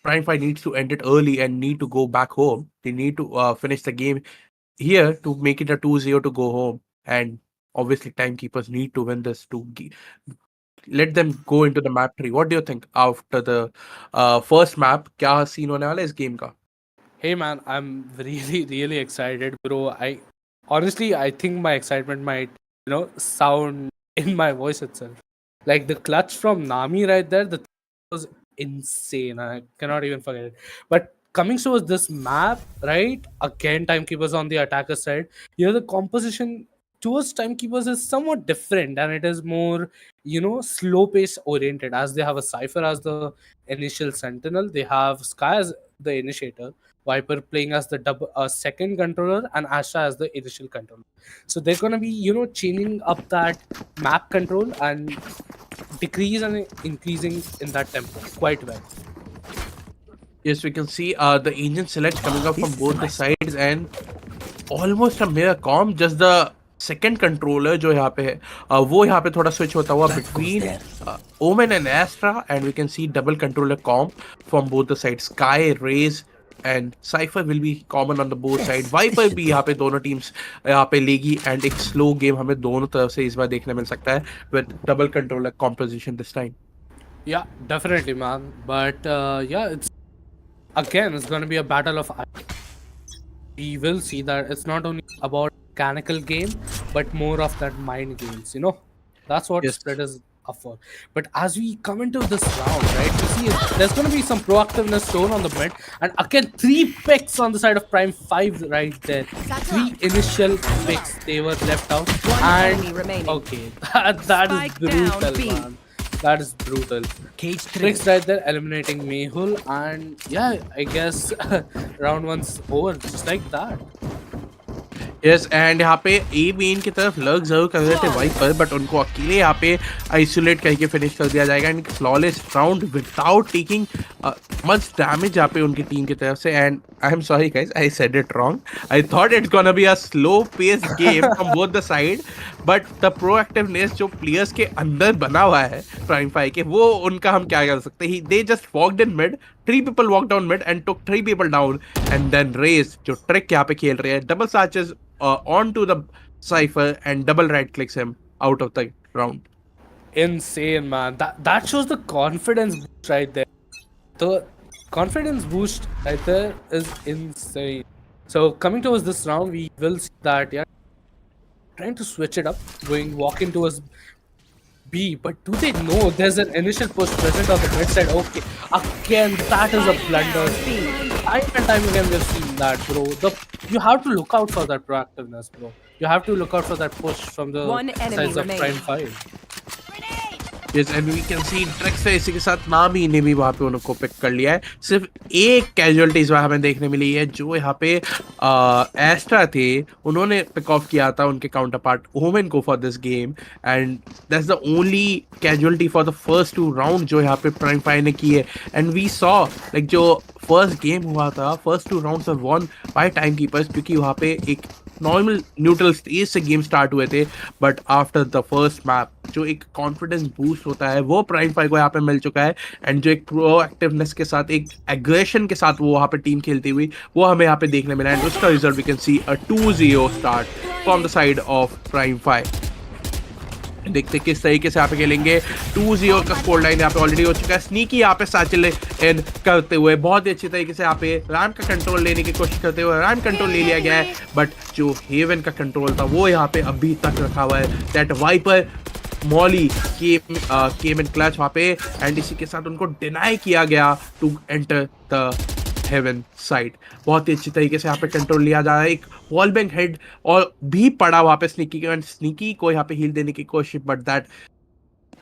Prime 5 needs to end it early and need to go back home. They need to finish the game here to make it a 2-0 to go home. And obviously, timekeepers need to win this to let them go into the map 3. What do you think after the first map? क्या scene होने वाला है इस game का? Hey man, I'm really, really excited, bro. I think my excitement might, sound in my voice itself. Like the clutch from Nami right there, the thing was insane. I cannot even forget it. But coming towards this map, right? Again, timekeepers on the attacker side. The composition towards timekeepers is somewhat different, and it is more, slow pace oriented. As they have a cipher as the initial sentinel, they have Sky as the initiator, Viper playing as the second controller, and Asha as the initial controller. So they're gonna be, changing up that map control and decrease and increasing in that tempo quite well. Yes, we can see the engine select coming up from both the sides and almost a mere comp. Just the second controller जो यहाँ पे है वो यहाँ पे थोड़ा switch होता हुआ between Omen and Astra and we can see double controller comp from both the sides. Sky, Raze and Cypher will be common on the both side. Viper भी यहाँ पे दोनों teams यहाँ पे लेगी and एक slow game हमें दोनों तरफ से इस बार देखने मिल सकता है with double controller composition this time. Yeah, definitely, man. But it's going to be a battle of. We will see that it's not only about mechanical game, but more of that mind games. That's what Yes. Split is up for. But as we come into this round, right, we see there's going to be some proactiveness shown on the mid, and again 3 picks on the side of Prime 5 right there. 3 initial picks they were left out, enemy and remaining. okay, that is Spike down brutal, B. man. That is brutal. Cage Tricks right there, eliminating Mehul, and yeah, I guess round one's over just like that. Yes and यहाँ पे ए main की तरफ लग जरूर कर रहे थे wiper but उनको अकेले यहाँ पे आइसोलेट करके फिनिश कर दिया जाएगा and flawless round without taking much damage यहाँ पे उनकी टीम की तरफ से and I am sorry guys I said it wrong I thought it's gonna be a slow pace game from both the side but the proactiveness जो players के अंदर बना हुआ है प्राइम 5 के वो उनका हम क्या कर सकते हैं they just walked in mid 3 people walked down mid and took 3 people down and then Raze जो ट्रिक यहाँ पे खेल रहे हैं double searches onto the cipher and double right clicks him out of the round. Insane, man. That shows the confidence boost right there. The confidence boost right there is insane. So coming towards this round, we will see that trying to switch it up, walking towards B, but do they know there's an initial push present on the mid side? Okay, again, that is a blunder. Time and time again, we've seen that, bro. You have to look out for that proactiveness, bro. You have to look out for that push from the One enemy sides of remaining. Prime 5. Yes, and we can see tricks है इसी के साथ नामी ने भी वहाँ पे उनको पिक कर लिया है सिर्फ एक कैजुअलिटी इस बार हमें देखने मिली है जो यहाँ पे एस्ट्रा थे उन्होंने पिक ऑफ किया था उनके काउंटर पार्ट ओमेन को for this game and that's the only casualty for the first 2 round जो यहाँ पे प्राइम 5 ने की है एंड वी सॉ लाइक जो फर्स्ट गेम हुआ था first 2 rounds were won by time keepers क्योंकि वहाँ पे एक नॉर्मल न्यूट्रल स्टेज से गेम स्टार्ट हुए थे but after the first map जो एक कॉन्फिडेंस बूस्ट होता है वो प्राइम 5 को यहाँ पे मिल चुका है एंड जो एक प्रोएक्टिवनेस के साथ एक एग्रेशन के साथ वो वहाँ पे टीम खेलती हुई वो हमें यहाँ पे देखने मिला एंड उसका result we can see a 2-0 start from the side of prime 5 देखते किस तरीके से यहाँ पे खेलेंगे 2-0 का स्कोर लाइन यहाँ पे ऑलरेडी हो चुका है स्नीकी यहाँ पे साचल इन करते हुए बहुत ही अच्छी तरीके से यहाँ पे रन का कंट्रोल लेने की कोशिश करते हुए रन कंट्रोल ले लिया गया है बट जो हेवन का कंट्रोल था वो यहाँ पे अभी तक रखा हुआ है that viper molly came in clutch वहाँ पे एंड इसी के साथ उनको डिनाई किया गया to enter the heaven side बहुत ही अच्छी तरीके से यहाँ पे कंट्रोल लिया जा रहा है एक वॉल बैंक हेड और भी पड़ा वहाँ पे स्नीकी को यहाँ पे हील देने की कोशिश but that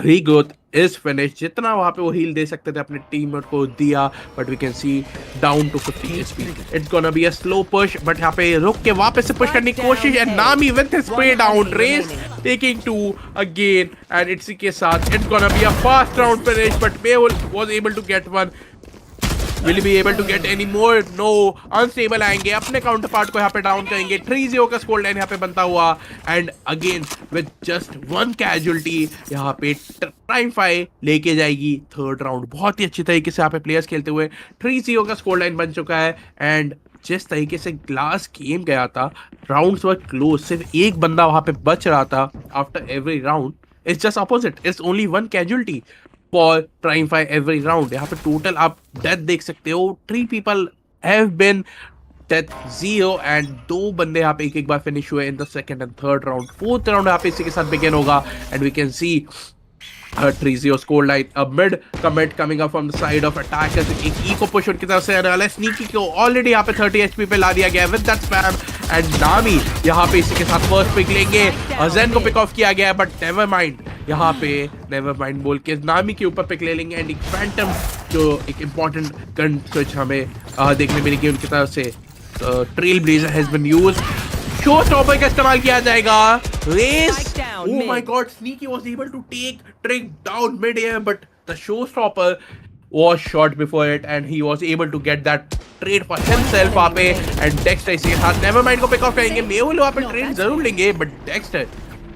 regrowth is finish जितना वहाँ पे वो हील दे सकते थे अपने टीम को दिया but we can see down to 50 HP it's gonna be a slow push but यहाँ पे रुक के वापस से पुश करने की कोशिश एंड नामी with his spray down Raze taking 2 again and इसी के साथ it's gonna be a fast round finish but Mehul was able to get one will be able to get any more? No, unstable आएंगे, अपने counter part को यहाँ पे down करेंगे, 3-0 का स्कोर लाइन यहाँ पे बनता हुआ। And again with just one casualty यहाँ पे प्राइम 5 लेके जाएगी थर्ड राउंड। बहुत ही अच्छी तरीके से यहाँ पे प्लेयर्स खेलते हुए 3-0 का स्कोर लाइन बन चुका है। एंड जिस तरीके से लास्ट गेम गया था, राउंड्स वर क्लोज, सिर्फ एक बंदा वहां पे बच रहा था after every round. It's just opposite, it's only one casualty for prime 5 every round. यहाँ पे टोटल आप डेथ देख सकते हो, 3 people have been death 0 and 2 बंदे यहाँ पे एक बार फिनिश हुए in the second and third round. Fourth round यहाँ पे इसी के साथ बिगिन होगा and we can see 3-0 score line. A mid commit coming up from the side of attackers. एक E को push उनकी तरफ से आने वाला है। स्नीकी को ऑलरेडी यहाँ पे 30 HP पे ला दिया गया है with that spam and नामी यहाँ पे इसी के साथ फर्स्ट पिक लेंगे। ज़ेन को पिक ऑफ किया गया है बट नेवर माइंड, यहाँ पे नेवर माइंड बोल के नामी के ऊपर पिक ले लेंगे। एंड एक फैंटम जो एक इम्पॉर्टेंट गन स्विच हमें देखने मिलेगी उनकी तरफ से। Trail blazer has been used, show stopper का इस्तेमाल किया जाएगा। Raze, oh my god, Sneaky was able to take Trick down mid-air, but the showstopper was shot before it and he was able to get that trade for himself वहाँ पे। and Dexter इसी के साथ Nevermind को pick off करेंगे। मेहुल वहाँ पे trade जरूर लेंगे but Dexter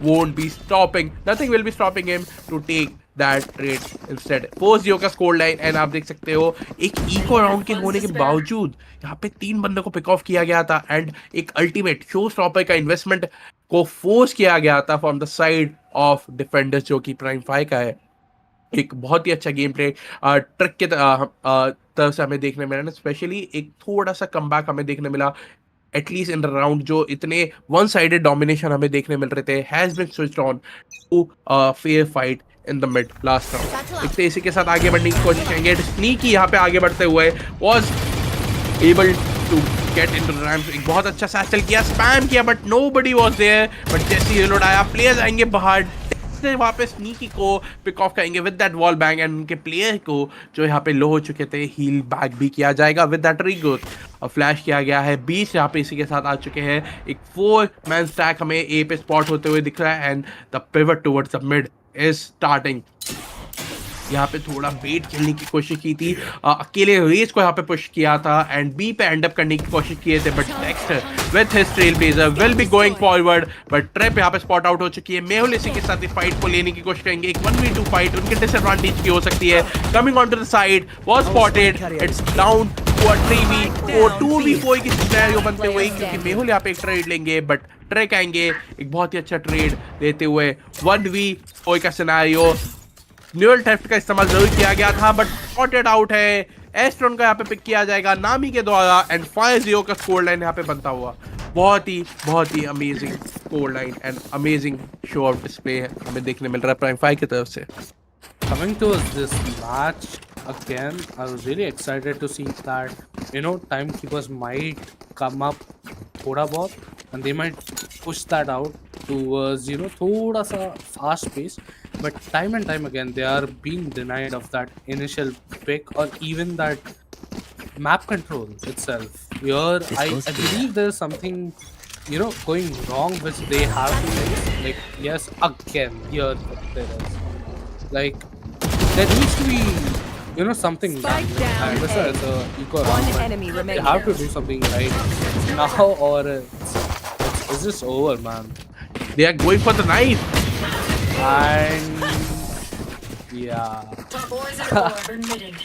won't be stopping, nothing will be stopping him to take that trade instead। 4-0 का स्कोर लाइन। एंड आप देख सकते हो एक इको राउंड के होने के बावजूद यहाँ पे 3 बंदों को पिक ऑफ किया गया था एंड एक अल्टीमेट शो स्टॉपर का इन्वेस्टमेंट को फोर्स किया गया था from the side of defenders जो कि प्राइम 5 का है। एक बहुत ही अच्छा गेम प्ले ट्रिक के तरफ से हमें देखने मिला ना, स्पेशली एक थोड़ा सा कमबैक हमें देखने मिला एटलीस्ट इन द राउंड। जो इतने वन साइडेड डोमिनेशन हमें देखने मिल रहे थे has been switched on to fair fight in the mid last round. एक इसी के साथ आगे बढ़ने की कोशिश करेंगे। स्नीकी यहाँ पे आगे बढ़ते हुए was able to get into the rams. एक बहुत अच्छा सैचल किया, स्पैम किया but nobody was there. But जैसे ही रिलोड आया प्लेयर्स आएंगे बाहर, वहाँ पे स्नीकी को पिक ऑफ करेंगे with that wall bang and उनके प्लेयर को जो यहाँ पे लो हो चुके थे हील बैक भी किया जाएगा विद दैट रीग्रोथ। और फ्लैश किया गया है, 20 यहाँ पे इसी के साथ आ चुके हैं। एक 4 मैन स्टैक हमें ए पे स्पॉट होते हुए दिख रहा है and the pivot towards the mid is starting. यहाँ पे थोड़ा वेट खेलने की कोशिश की थी, अकेले रेस को यहाँ पे पुश किया था एंड बी पे एंड अप करने की कोशिश किए थे but Dexter with his trail blazer will be going forward. But trap यहाँ पे स्पॉट आउट हो चुकी है। मेहुल इसी के साथ इस फाइट को लेने की कोशिश करेंगे। एक 1v2 फाइट उनके डिसएडवांटेज की हो सकती है। Coming on to the side was spotted, it's down to a 3v4 2v4 की सिनेरियो बनते हुए क्योंकि मेहुल यहाँ पे एक ट्रेड लेंगे बट ट्रैक आएंगे एक बहुत ही अच्छा ट्रेड देते हुए 1v4 का सिनेरियो। न्यूअल थेफ्ट का इस्तेमाल जरूर किया गया था बट स्पॉटेड आउट है। एस्ट्रॉन का यहाँ पे पिक किया जाएगा नामी के द्वारा एंड 5-0 का स्कोर लाइन यहाँ पे बनता हुआ। बहुत ही amazing scoreline and amazing show of display हमें देखने मिल रहा है प्राइम 5 की तरफ से। Coming to this match again, I was really excited to see that timekeepers might come up thoda bahut and they might push that out towards thoda sa fast pace, but time and time again they are being denied of that initial pick or even that map control itself. Here I believe there's something going wrong which they have to fix. Like yes, again here there is like there needs to be something done. Spike down. I understand it's a eco One round, but enemy they remaining. have to do something right now or it's just over, man. They are going for the knife And yeah, The boys at war permitted.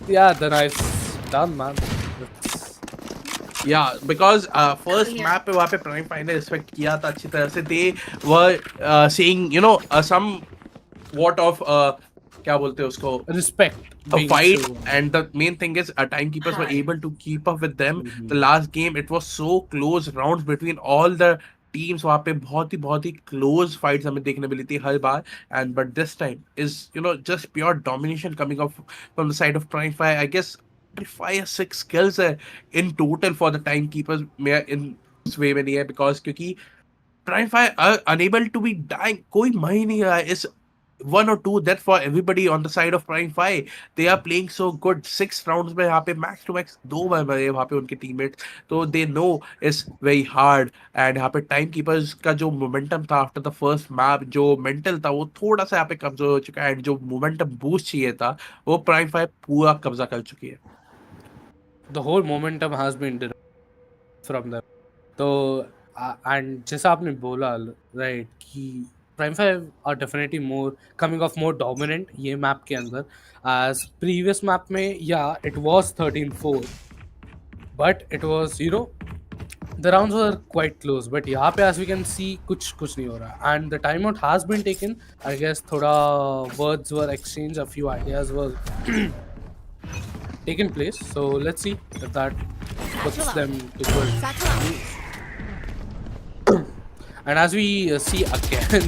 yeah, then it's done, man. या because first map पे वहाँ पे Prime 5 ने respect किया था अच्छी तरह से। They were saying some what of क्या बोलते हैं उसको, Respect. a being fight shown. and the main thing is timekeepers were able to keep up with them। the last game it was so close rounds between all the teams, वहाँ पे बहुत ही close fights हमें देखने मिली थी हर बार and but this time is just pure domination coming up from the side of Prime 5। I guess 5 or 6 kills है in total for the timekeepers में in this way में नहीं है because क्योंकि Prime 5 are unable to be dying, कोई मर ही नहीं रहा है इस one or two deaths for everybody on the side of Prime 5. They are playing so good. 6 rounds में यहाँ पे max to max 2 बार मरे वहाँ पे उनके teammates. तो they know it's very hard. And यहाँ पे Timekeepers का जो momentum था after the first map, जो mental था वो थोड़ा सा यहाँ पे कमजोर हो चुका है. And जो momentum boost चाहिए था वो Prime 5 पूरा कब्जा कर चुकी है. The whole momentum has been derived from them. तो एंड जैसा आपने बोला राइट कि prime 5 are definitely more coming off more dominant ये मैप के अंदर एज प्रीवियस मैप में या it was 13-4 but it was the rounds were quite close, but यहाँ पे as we can see कुछ नहीं हो रहा and the timeout has been taken. I guess थोड़ा words were exchanged, a few ideas were taken place, so let's see if that puts them to good. And as we see again,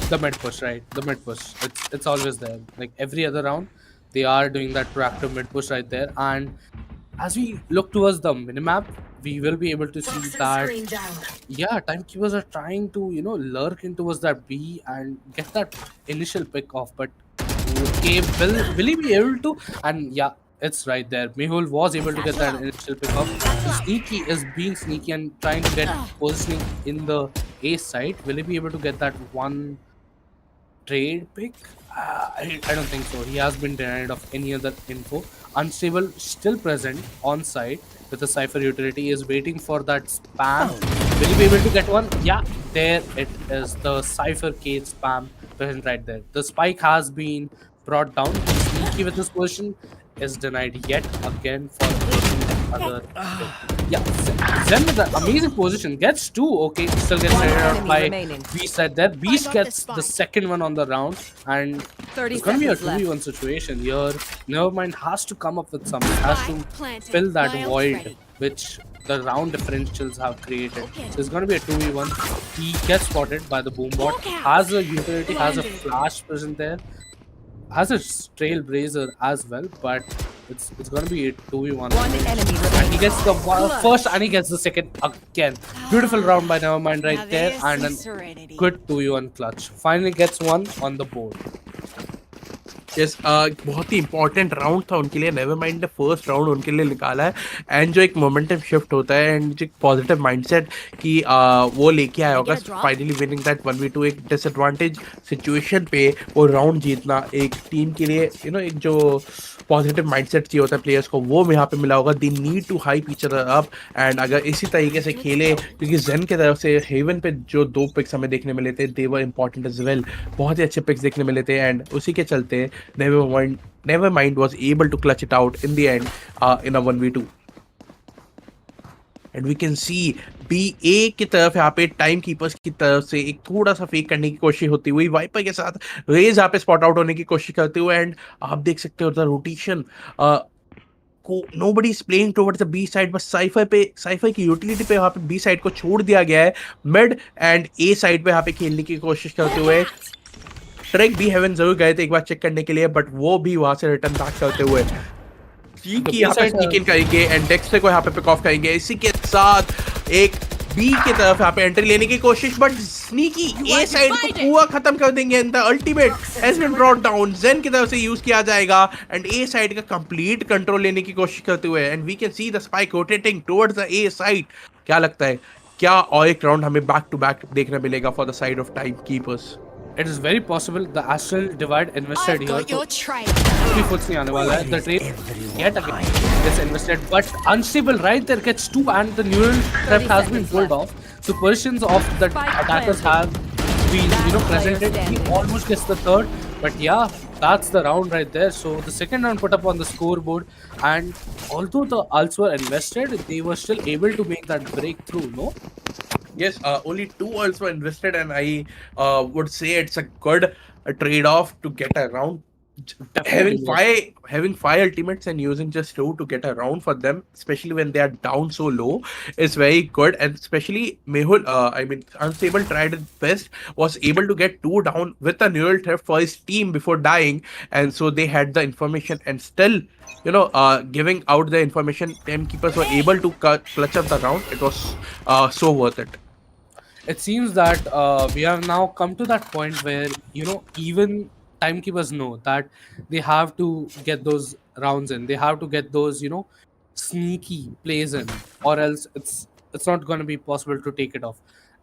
the mid push, right? The mid push. It's always there. Like every other round, they are doing that proactive mid push right there. And as we look towards the minimap, we will be able to see Boxes that screen down. yeah, timekeepers are trying to lurk in towards that B and get that initial pick off. But okay, will he be able to? And yeah, it's right there. Mehul was able to get that initial pick off. Sneaky is being sneaky and trying to get positioning in the A side. Will he be able to get that one trade pick? I don't think so. He has been denied of any other info. Unstable still present on site with the Cypher utility is waiting for that spam. Will he be able to get one? Yeah, there it is. The Cypher Cage spam present right there. The spike has been brought down. Sneaky with this position is denied yet again for any other. Yeah, Zen with an amazing position gets two. Okay, still gets One traded out enemy by remaining. Beast right there. Beast got the gets the spike. second one on the round, and 30 it's gonna be a seconds left. 2v1 situation here. Nevermind has to come up with something, has to Planted. fill that My ult void ready. which the round differentials have created. So it's gonna be a 2v1. He gets spotted by the boombot, Look out. has a utility, has a Blinded. flash present there, has a trailblazer as well, but it's gonna be a 2v1. One enemy And remaining. he gets the first and he gets the second again. Beautiful round by Nevermind right Now there, there's and some a serenity. good 2v1 clutch. Finally gets one on the board. Yes, बहुत ही important round था उनके लिए. Never mind ने first round उनके लिए निकाला है. And जो एक मोमेंटम शिफ्ट होता है एंड जो एक पॉजिटिव माइंडसेट कि वो लेके आया होगा फाइनली विनिंग दैट 1v2 एक डिसएडवांटेज सिचुएशन पे वो राउंड जीतना एक टीम के लिए एक जो पॉजिटिव माइंडसेट चाहिए होता है प्लेयर्स को वो यहाँ पे मिला होगा. They need to hype each other up and अगर इसी तरीके से खेले क्योंकि जेन की तरफ से हेवन पे जो 2 पिक्स हमें देखने मिले थे दे वर इंपॉर्टेंट एज वेल. बहुत ही अच्छे पिक्स देखने मिले थे एंड उसी के चलते Nevermind was able to clutch it out in the end in a 1v2. And we can see BA की तरफ यहाँ पे टाइम कीपर्स की तरफ से एक थोड़ा सा फेक करने की कोशिश होती हुई वाइपर के साथ रेज यहाँ पे स्पॉट आउट होने की कोशिश करते हुए एंड आप देख सकते हो द रोटेशन को nobody is playing towards the B side, बस साइफर की यूटिलिटी पे यहाँ पे B साइड को छोड़ दिया गया है. मिड एंड A साइड पे यहाँ पे खेलने की कोशिश करते हुए ट्रैक भी हेवन जरूर गए थे एक बार चेक करने के लिए बट वो भी वहां से रिटर्न बैक करते हुए की यहाँ पे टीक इन करेंगे एंड डेक्स्टर को यहाँ पे पिक ऑफ करेंगे. इसी के साथ एक बी की तरफ यहाँ पे एंट्री लेने की कोशिश बट स्नीकी ए साइड को पूरा खत्म कर देंगे and the ultimate has been brought down. Zen की तरफ से यूज किया जाएगा एंड ए साइड का कंप्लीट कंट्रोल लेने की कोशिश करते हुए and we can see the spike rotating towards the A side. क्या लगता है क्या और एक राउंड हमें बैक टू बैक देखने मिलेगा for the side of Time keepers? It is very possible the astral divide invested I've here. got your trail. Three foots नहीं आने वाला है. The trade yet again gets invested, but unstable right there gets two, and the neural trap has been pulled off. So positions of the attackers have been presented. He almost gets the third, but yeah, that's the round right there. So the second round put up on the scoreboard, and although the ults were invested, they were still able to make that breakthrough. No. Yes, only 2 ults were invested, and I would say it's a good trade-off to get around. Having five ultimates and using just 2 to get around for them, especially when they are down so low, is very good. And especially Mehul, Unstable tried his best, was able to get 2 down with a neural theft for his team before dying, and so they had the information and still. Giving out the information, timekeepers were able to clutch up the round. It was so worth it. it seems that we have now come to that point where even timekeepers know that they have to get those rounds in, they have to get those sneaky plays in, or else it's not going to be possible to take it off.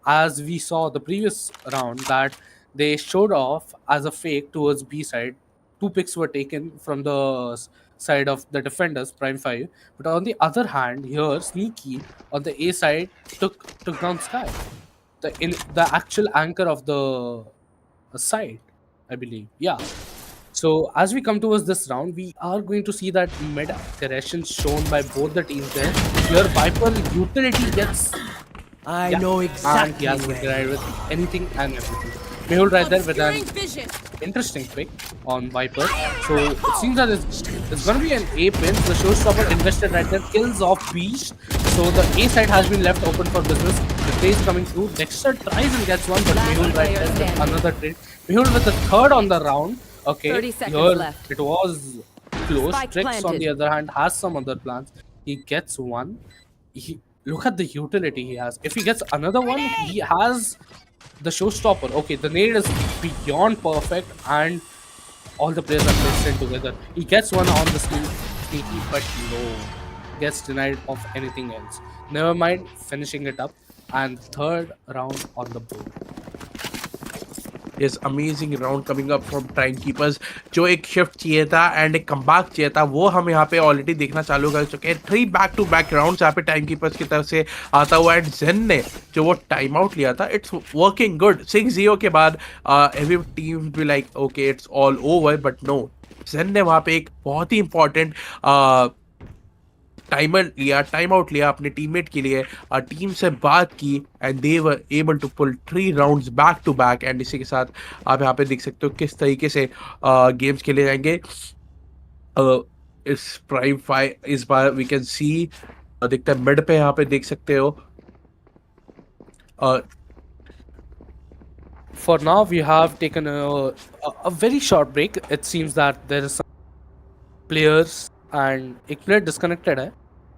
As we saw the previous round, that they showed off as a fake towards B side. Two picks were taken from the side of the defenders, Prime 5, but on the other hand, here Sneaky on the A side took down Sky, the actual anchor of the side, I believe. Yeah. So as we come towards this round, we are going to see that mid aggression shown by both the teams there. Here, Viper utility gets, I yeah, know and he exactly has been where. derived with anything and everything. Mehul right there with an Obscuring vision. interesting pick on Viper. So it seems that it's going to be an A pin. The showstopper invested right there, kills off Beast. So the A side has been left open for business. The trade coming through. Dexter tries and gets one, but Last Mehul right player there with standing. another trade. Mehul with the third on the round. Okay, 30 seconds here left. it was close. Spike Tricks on planted. the other hand has some other plans. He gets one. Look at the utility he has. If he gets another one, he has the showstopper. Okay, the nade is beyond perfect, and all the players are placed in together. He gets one on the sneaky, but no, gets denied of anything else. Never mind, finishing it up, and third round on the board. Yes, amazing round coming up from टाइमकीपर्स. जो एक shift चाहिए था and एक comeback चाहिए था, वो हम यहाँ पे ऑलरेडी देखना चालू कर चुके हैं. 3 बैक टू बैक राउंड्स यहाँ पे टाइमकीपर्स की तरफ से आता हुआ. एंड जेन ने जो वो टाइम आउट लिया था, इट्स वर्किंग गुड. 6-0 के बाद every team be like okay it's all over, but no, Zen ने वहाँ पे एक बहुत ही इंपॉर्टेंट टाइम आउट लिया अपने टीममेट के लिए. टीम से बात की and they were able to pull 3 rounds back to back. And इसी के साथ आप यहाँ पे देख सकते हो किस तरीके से गेम्स खेले जाएंगे. इस प्राइम 5 इस बार वी कैन सी दिखता है मिड पे, यहाँ पे देख सकते हो. For now, we have taken a very short break. It seems that there is some players and एक player disconnected है.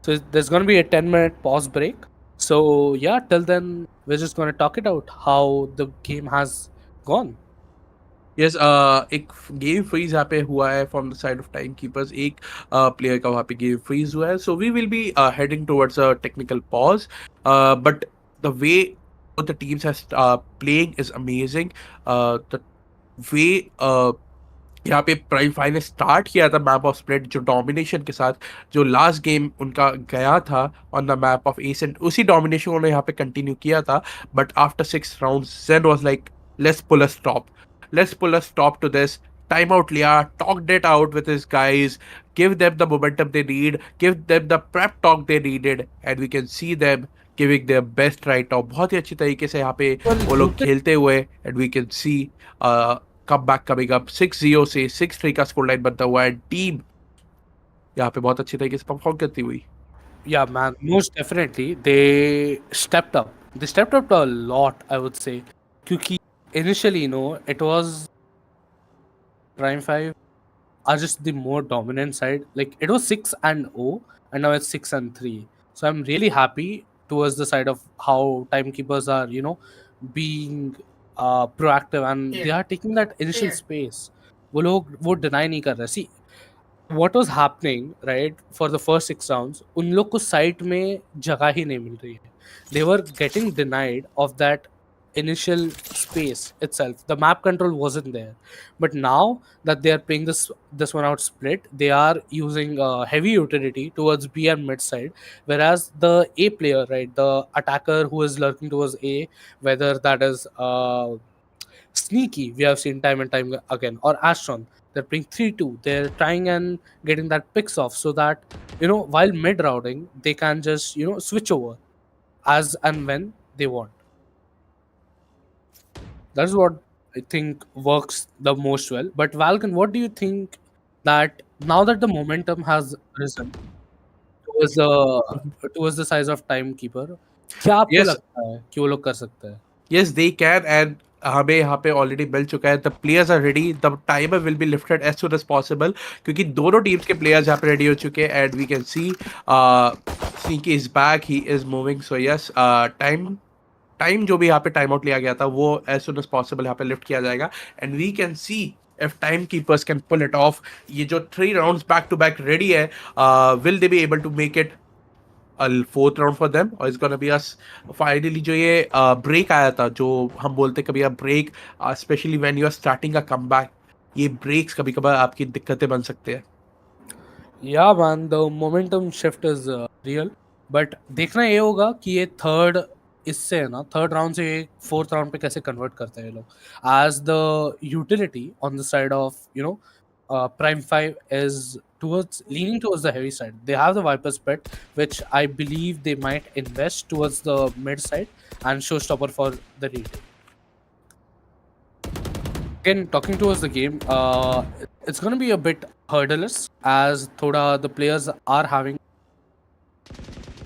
So there's going to be a 10-minute pause break. So yeah, till then we're just going to talk it out how the game has gone. Yes, एक game freeze यहाँ पे हुआ है from the side of Time Keepers. एक player का वहाँ पे game freeze हुआ है. So we will be heading towards a technical pause, but the way the teams has playing is amazing. The way यहाँ पे प्राइम 5 ने स्टार्ट किया था मैप ऑफ स्प्लिट जो डोमिनेशन के साथ, जो लास्ट गेम उनका गया था on the map of Ascent, उसी डोमिनेशन उन्होंने यहाँ पे कंटिन्यू किया था. But after 6 rounds Jen was like let's pull a stop, let's pull a stop to this. Timeout liya, talked it out with his guys, give them the momentum they need, give them the prep talk they needed, and we can see them giving their best right now. बहुत ही अच्छी तरीके से यहाँ पे वो लोग खेलते हुए, and we can see comeback coming up. 6-0 से 6-3 का स्कोर लाइन बनता हुआ है. टीम यहाँ पे बहुत अच्छी तरीके से परफॉर्म करती हुई. Yeah, man, most definitely they stepped up. They stepped up a lot, I would say. क्योंकि initially, it was Prime 5 are just the more dominant side. Like it was 6-0, and now it's 6-3. So I'm really happy towards the side of how timekeepers are, being proactive, and they are taking that initial space. वो लोग वो deny नहीं कर रहे. See, what was happening, right, for the first 6 rounds, उन लोग को site में जगह ही नहीं मिल रही है. They were getting denied of that initial space itself. The map control wasn't there. But now that they are playing this one out split, they are using heavy utility towards B and mid side, whereas the A player, right, the attacker who is lurking towards A, whether that is Sneaky, we have seen time and time again, or Astron, they're playing 3-2. They're trying and getting that picks off so that while mid routing they can just switch over as and when they want. That's what I think works the most well. But Valkan, what do you think that now that the momentum has risen towards the size of timekeeper, क्या आपको Yes, लगता है कि वो लोग कर सकते हैं? yes, they can, and हमें यहाँ पे ऑलरेडी मिल चुका है. The players are ready, the timer will be lifted as soon as possible, क्योंकि दोनों टीम्स के प्लेयर्स यहाँ पे रेडी हो चुके हैं. And we can see Sneaky is back, he is moving. So yes, time जो भी यहाँ पे टाइम आउट लिया गया था वो एज सुन एज पॉसिबल यहाँ पे लिफ्ट किया जाएगा, and we can see if time keepers can pull it off. ये जो 3 rounds back to back ready है, will they be able to make it fourth round for them, और it's gonna be us finally. जो ये break आया था, जो हम बोलते कभी break, especially when you are starting a comeback, ये ब्रेक्स कभी कभार आपकी दिक्कतें बन सकते हैं. Yeah man, the momentum shift is real, but देखना ये होगा कि ये थर्ड, इससे है ना, थर्ड राउंड से फोर्थ राउंड पे कैसे कन्वर्ट करते हैं ये लोग. As the utility on the side of Prime 5 is leaning towards the heavy side. They have the Viper's Pet, which I believe they might invest towards the mid side and showstopper for the retail. Again, talking towards the game, it's going to be a bit hurdleless as thoda the players are having.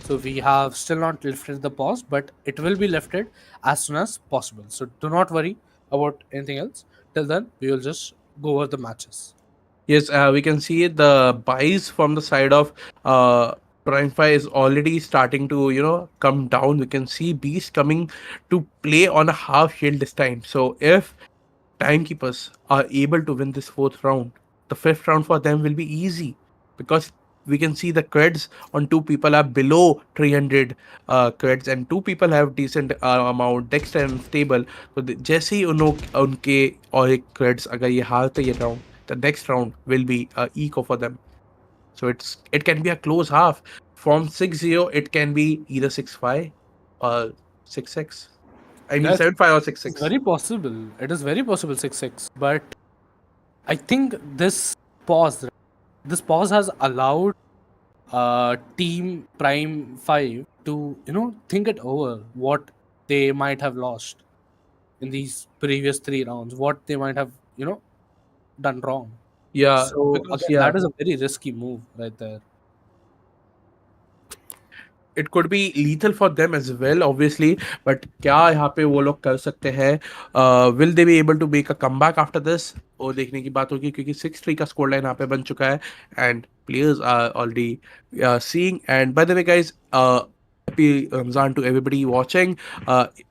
So we have still not lifted the pause, but it will be lifted as soon as possible. So do not worry about anything else. Till then, we will just go over the matches. Yes, we can see the buys from the side of Prime5 is already starting to, come down. We can see Beast coming to play on a half shield this time. So if Timekeepers are able to win this fourth round, the fifth round for them will be easy, because we can see the creds on 2 people are below 300 creds, and 2 people have decent amount dexter and stable. So जैसे ही उनके और एक creds अगर ये हारते ये round, the next round will be eco for them. So it can be a close half. From 6-0, it can be either 6-5 or 6-6. I mean Yes, 7-5 or it's 6-6. very possible. It is very possible 6-6. But I think this pause has allowed Team Prime 5 to think it over what they might have lost in these previous 3 rounds, what they might have done wrong. Yeah, So because again, yeah, that is a very risky move right there. it could be lethal for them as well, obviously. But क्या यहाँ पे वो लोग कर सकते हैं? Will they be able to make a comeback after this? वो देखने की बात होगी, क्योंकि 6-3 का स्कोर लाइन यहाँ पे बन चुका है, and players are already seeing. And by the way, guys, happy Ramzan to everybody watching,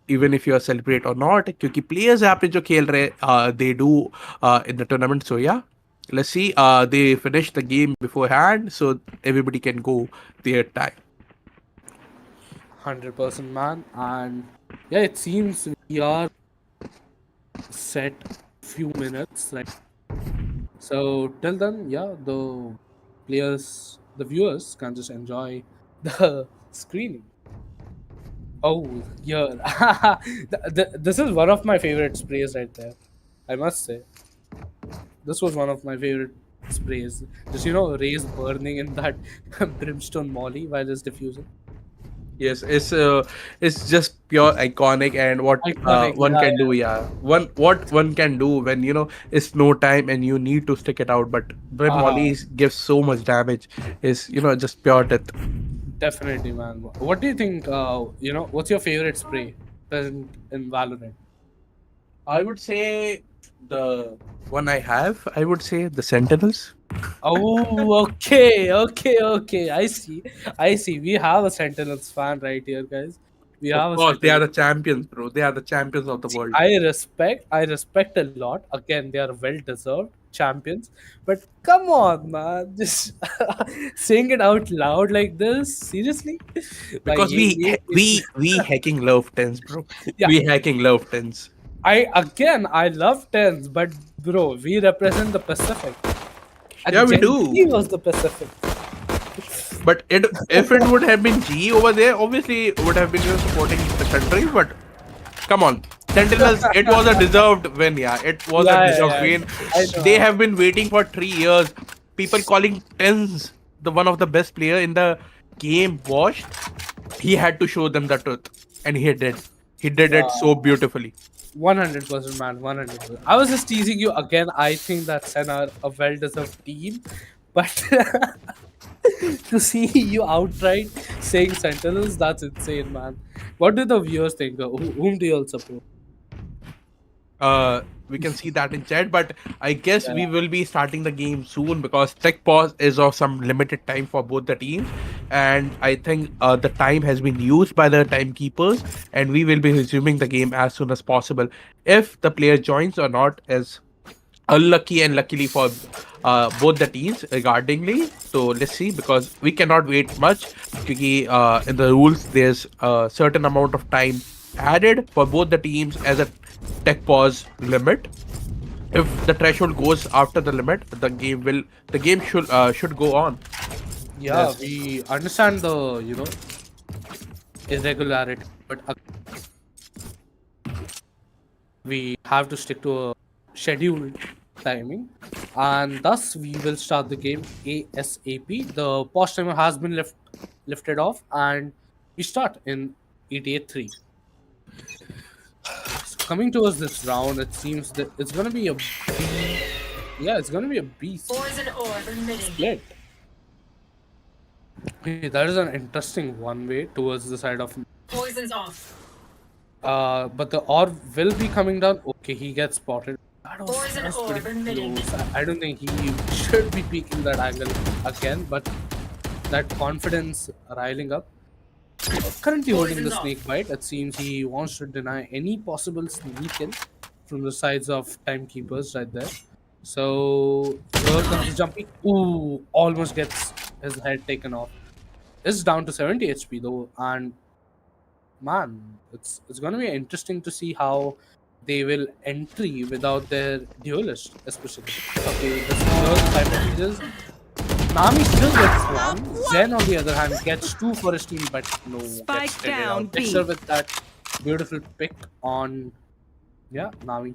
even if you are celebrate or not, क्योंकि players यहाँ पे जो खेल रहे they do in the tournament. So yeah, let's see. They finish the game beforehand, so everybody can go their time. 100% man. And yeah, it seems we are set few minutes, right? So till then, yeah, the viewers can just enjoy the screening. Oh, yeah. This is one of my favorite sprays right there. I must say, this was one of my favorite sprays. Just rays burning in that brimstone molly while it's diffusing. Yes, it's just pure iconic, and what Iconic, one yeah, can do, yeah. yeah. What one can do when it's no time and you need to stick it out, but when Uh, Molly gives so much damage, is just pure death. Definitely, man. What do you think? What's your favorite spray present in Valorant? I would say the one I have. I would say the Sentinels. Oh, okay, okay, okay. I see. We have a Sentinels fan right here, guys. We Of have a course, they are Sentinels. the champions, bro. They are the champions of the See, world. I respect a lot. Again, they are well deserved champions. But come on, man, just saying it out loud like this, seriously? Like, Because we hacking love tens, bro. yeah. We hacking love tens. I love tens, but bro, we represent the Pacific. Yeah, And we Gen do. Z was the Pacific. But if it would have been G over there, obviously it would have been supporting the country. But come on, Sentinels, it was a deserved win. Yeah, it was a Yeah, deserved yeah, win. I know. They have been waiting for 3 years. People calling Tens the one of the best player in the game. Washed. He had to show them the truth, and he did. He did it so beautifully. 100%, man. 100%. I was just teasing you again. I think that Sen are a well-deserved team, but to see you outright saying Sentinels, that's insane, man. What do the viewers think? Whom do you all support? We can see that in chat, but I guess Yeah. we will be starting the game soon because tech pause is of some limited time for both the teams, and I think the time has been used by the timekeepers, and we will be resuming the game as soon as possible. If the player joins or not is unlucky and luckily for both the teams regardingly. So let's see, because we cannot wait much. Because in the rules, there's a certain amount of time added for both the teams as a tech pause limit. If the threshold goes after the limit, the game should go on. Yeah, we understand the irregularity, but we have to stick to a scheduled timing, and thus we will start the game ASAP. The pause timer has been lifted off, and we start in ETA 3. So coming towards this round, it seems that it's gonna be a yeah, it's gonna be a beast Poison orb emitting. split. Okay, that is an interesting one way towards the side of. Poison's off. But the orb will be coming down. Okay, he gets spotted. Poison That was orb pretty emitting. close. I don't think he should be peeking that angle again, but that confidence riling up. Currently holding the Poison's off. snake bite. It seems he wants to deny any possible sneak in from the sides of timekeepers right there. So here comes the jumpy. Ooh, almost gets his head taken off. It's down to 70 HP though, and man, it's gonna be interesting to see how they will entry without their duelist, especially. Okay, this is the type of Nami still gets one. Zen, on the other hand, gets two for his team, but no, Spike gets traded down, out. B. Dexter with that beautiful pick on, yeah, Nami.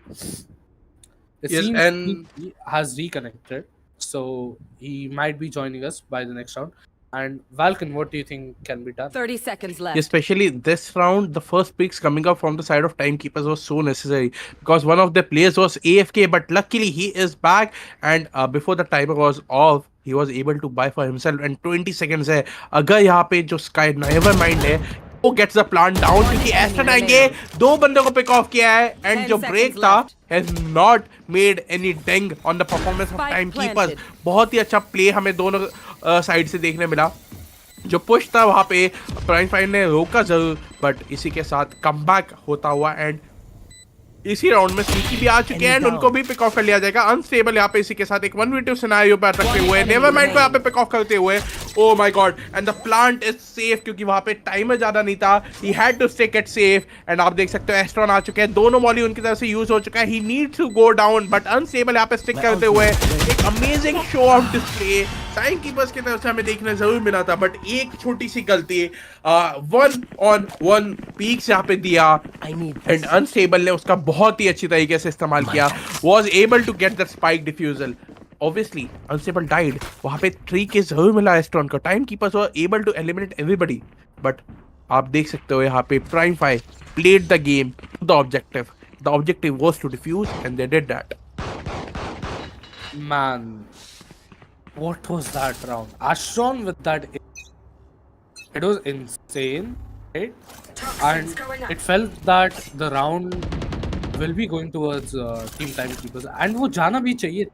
It Yes, seems and he has reconnected, so he might be joining us by the next round. And Valken, what do you think can be done? 30 seconds left. especially this round, the first picks coming up from the side of timekeepers was so necessary because one of the players was AFK, but luckily he is back, and before the timer was off, he was able to buy for himself. And 20 seconds है, अगर यहाँ पे जो Sky never mind है, वो gets the plant down क्योंकि Aston आएंगे, दो बंदों को pick off किया है, and 10 जो seconds break था left. has not made any ding on the performance of Spike timekeepers. planted. बहुत ही अच्छा play हमें दोनों साइड से देखने मिला. जो पुश था वहां पे प्राइम 5 ने रोका जरूर, बट इसी के साथ कमबैक होता हुआ एंड इसी राउंड में सीकी भी आ चुके हैं एंड उनको भी पिक ऑफ कर लिया जाएगा. अनस्टेबल यहाँ पे इसी के साथ एक 1v2 सिनेरियो पर रखते हुए नेवर माइंड को यहाँ पे पिक ऑफ करते हुए. Oh my God, and the plant is safe क्योंकि वहां पे टाइमर ज्यादा नहीं था. He had to stay get safe and आप देख सकते हो एस्ट्रॉन आ चुके हैं, दोनों मॉली उनकी तरफ से यूज हो चुका है. He needs to go down but Unstable यहाँ पे स्टिक करते हुए एक amazing show of display Time Keepers की तरफ से हमें देखने जरूर मिला था, बट एक छोटी सी गलती 1-on-1 पीक्स यहाँ पे दिया एंड अनस्टेबल ने उसका बहुत ही अच्छी तरीके से इस्तेमाल किया. Was able to get the spike defusal. Obviously Unstable died, वहां पे 3 के जरूर मिला एस्ट्रॉन को. Time Keepers were able to eliminate everybody, but आप देख सकते हो यहाँ पे Prime 5 played the game to the objective. The objective was to defuse and they did that. Man, what was that round? Ashron with that, it was insane, right? Toxins And going up. it felt that the round will be going towards team timekeepers, and वो जाना भी चाहिए.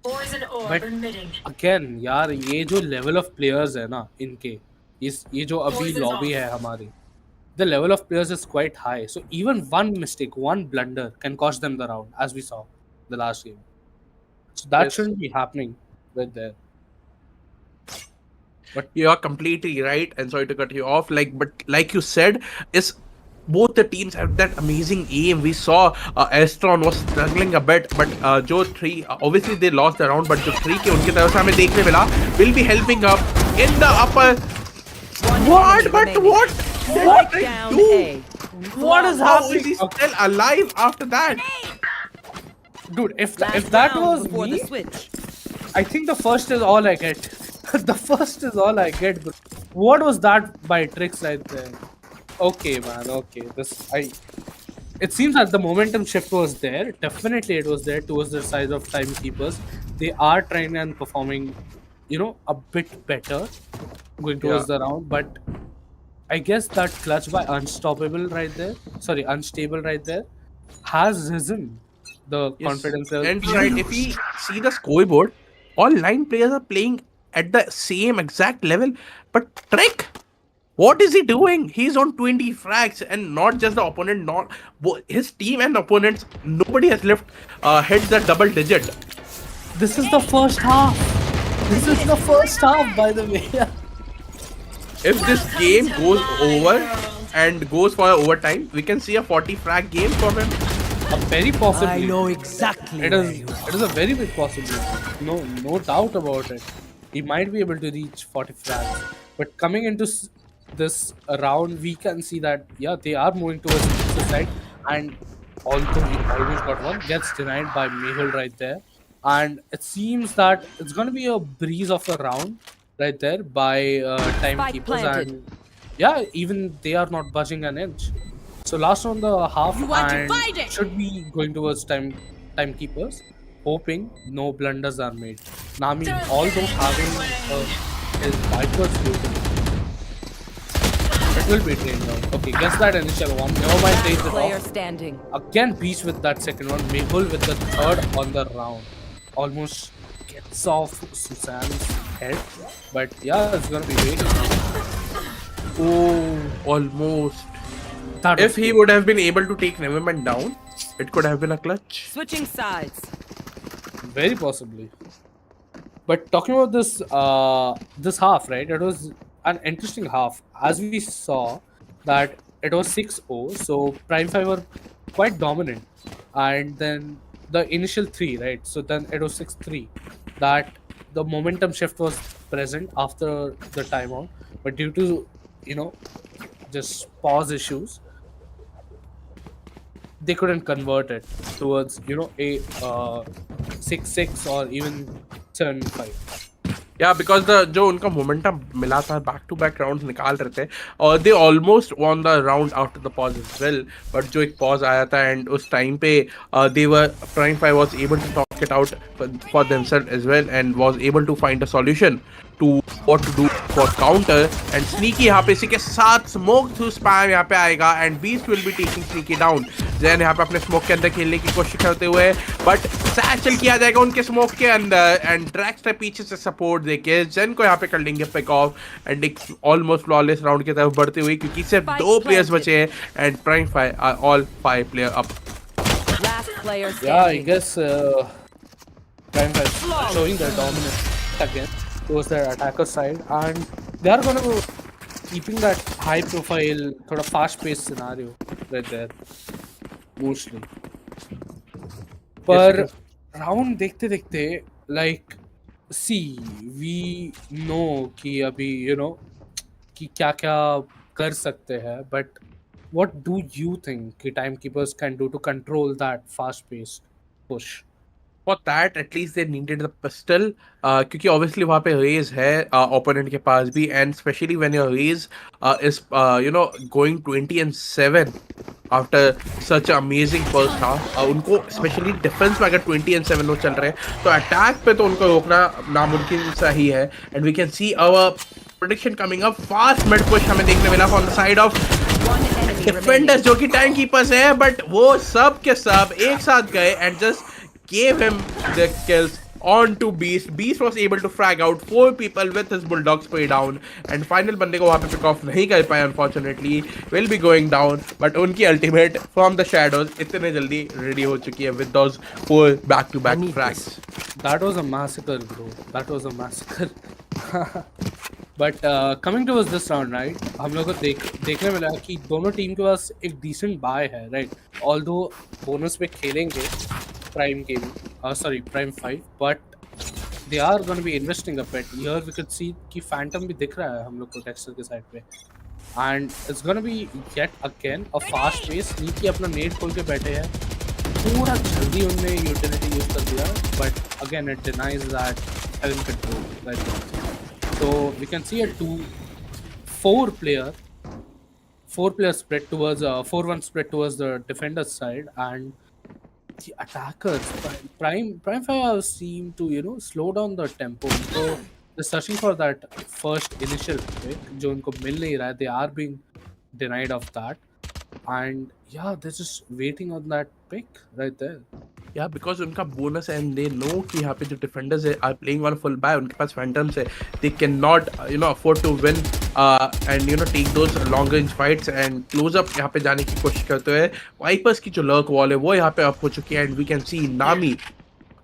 Poison orb But emitting. Again, यार ये जो level of players है ना इनके, ये जो अभी Poison's lobby off. है हमारी, the level of players is quite high. So even one mistake, one blunder can cost them the round, as we saw the last game. So that Yes. shouldn't be happening right there. But you are completely right, and sorry to cut you off. But like you said, is both the teams have that amazing aim. We saw Astron was struggling a bit, but जो 3 obviously they lost the round, but जो 3 के उनकी तरफ से हमें देखने मिला will be helping up in the upper. What? But what? Spike down do? A. What is How happening? is he still alive after that? Dude, if Last that round was before me, the switch. I think the first is all I get. The first is all I get. Bro. What was that by tricks right there? Okay, man. Okay, It seems that the momentum shift was there. Definitely, it was there towards the side of timekeepers. They are trying and performing, a bit better going towards the round. But I guess that clutch by unstoppable right there. Sorry, unstable right there has risen. The Yes, confidence level. and right. If we see the scoreboard, all 9 players are playing at the same exact level. But Trick, what is he doing? He's on 20 frags, and not just the opponent, not his team and opponents. Nobody has hit the double digit. This is the first half. This is the first half, by the way. If this Welcome game to goes my over world. and goes for overtime, we can see a 40 frag game from him. Very possibly. I know exactly It where is. you are. It is a very big possibility. No doubt about it. He might be able to reach 40 frags. But coming into this round, we can see that yeah, they are moving towards the side. And although he almost got one, gets denied by Mehul right there. And it seems that it's going to be a breeze of a round right there by timekeepers. planted. And yeah, even they are not budging an inch. So last on the half You want to and fight it? should be going towards timekeepers, hoping no blunders are made. Nami, Don't although get in having my way. his Viper's looting, it will be drained out. Okay, gets that initial one. Never mind, takes it Player off. standing. Again, Beach with that second one. Mehul with the third on the round. Almost gets off Susan's head. But yeah, it's gonna be waiting. Oh, almost. That If was he good. would have been able to take Neverman down, it could have been a clutch. Switching sides. Very possibly. But talking about this half, right? It was an interesting half. As we saw that it was 6-0, so Prime5 were quite dominant. And then the initial 3, right? So then it was 6-3. That the momentum shift was present after the timeout. But due to, you know, just pause issues, they couldn't convert it towards a 6-6 or even 7-5. Yeah, because the जो उनका momentum मिला था back to back rounds निकाल रहे थे और they almost won the round after the pause as well, but जो एक pause आया था and उस time पे they were Prime5 was able to talk it out for themselves as well and was able to find a solution to what to do for counter and Sneaky यहाँ पे इसी के साथ smoke through spam यहाँ पे आएगा and Beast will be taking Sneaky down. Zen यहाँ पे अपने smoke के अंदर खेलने की कोशिश करते हुए but satchel किया जाएगा उनके smoke के अंदर and Draxter पीछे से support देके Zen को यहाँ पे कर लेंगे pick off and एक almost flawless round की तरफ बढ़ते हुए क्योंकि सिर्फ Spike 2 players planted. बचे हैं and Prime5 are all 5 player up. Last player standing. Yeah, I guess Prime5 are showing their dominance again towards their attacker side, and they are going to keeping that high profile, sort of fast paced scenario right there, mostly. पर round देखते देखते like see we know कि अभी कि क्या क्या कर सकते हैं, but what do you think कि timekeepers can do to control that fast paced push? For that at least they needed the pistol क्योंकि obviously वहाँ पे raise है opponent के पास भी and especially when your raise is going 20-7 after such an amazing first half उनको especially defense में अगर 20-7 वो चल रहे हैं तो attack पे तो उनको रोकना नामुमकिन सा ही है and we can see our prediction coming up fast mid push हमें देखने मिला on the side of One enemy remaining. Defenders जो कि टाइम कीपर्स है बट वो सब के सब एक साथ गए and just gave him the kills on to Beast. Beast was able to frag out 4 people with his Bulldog spray down and final बंदे को वहाँ पे pick off नहीं कर पाए unfortunately, will be going down but उनकी ultimate from the shadows इतने जल्दी ready हो चुकी है with those 4 back to back frags. That was a massacre, bro. That was a massacre. But coming towards this round, right? हम लोग को देखने मिला कि दोनों टीम के पास एक decent buy है, right? Although bonus पे खेलेंगे Prime5, but they are going to be investing a bit. Here we could see कि Phantom भी दिख रहा है हम लोग को Dexter के side पे. And it's going to be yet again a fast pace. नीचे अपना nade खोल के बैठे हैं. थोड़ा जल्दी उनने utility use कर दिया, but again it denies that heaven control right now. So we can see a 4 player split towards 4-1 split towards the defender's side, and the attackers Prime5 seem to slow down the tempo. So they're searching for that first initial pick जो उनको मिल नहीं रहा है. They are being denied of that. and yeah, they're just waiting on that pick right there. Yeah because उनका bonus है and they know कि यहाँ पे जो डिफेंडर्स है are playing on full buy, उनके पास फैंटम्स है, they can not afford to win and take those long range fights and close up यहाँ पे जाने की कोशिश करते हैं। वाइपर्स की जो लर्क वॉल है वो यहाँ पे अप हो चुकी है एंड वी कैन सी नामी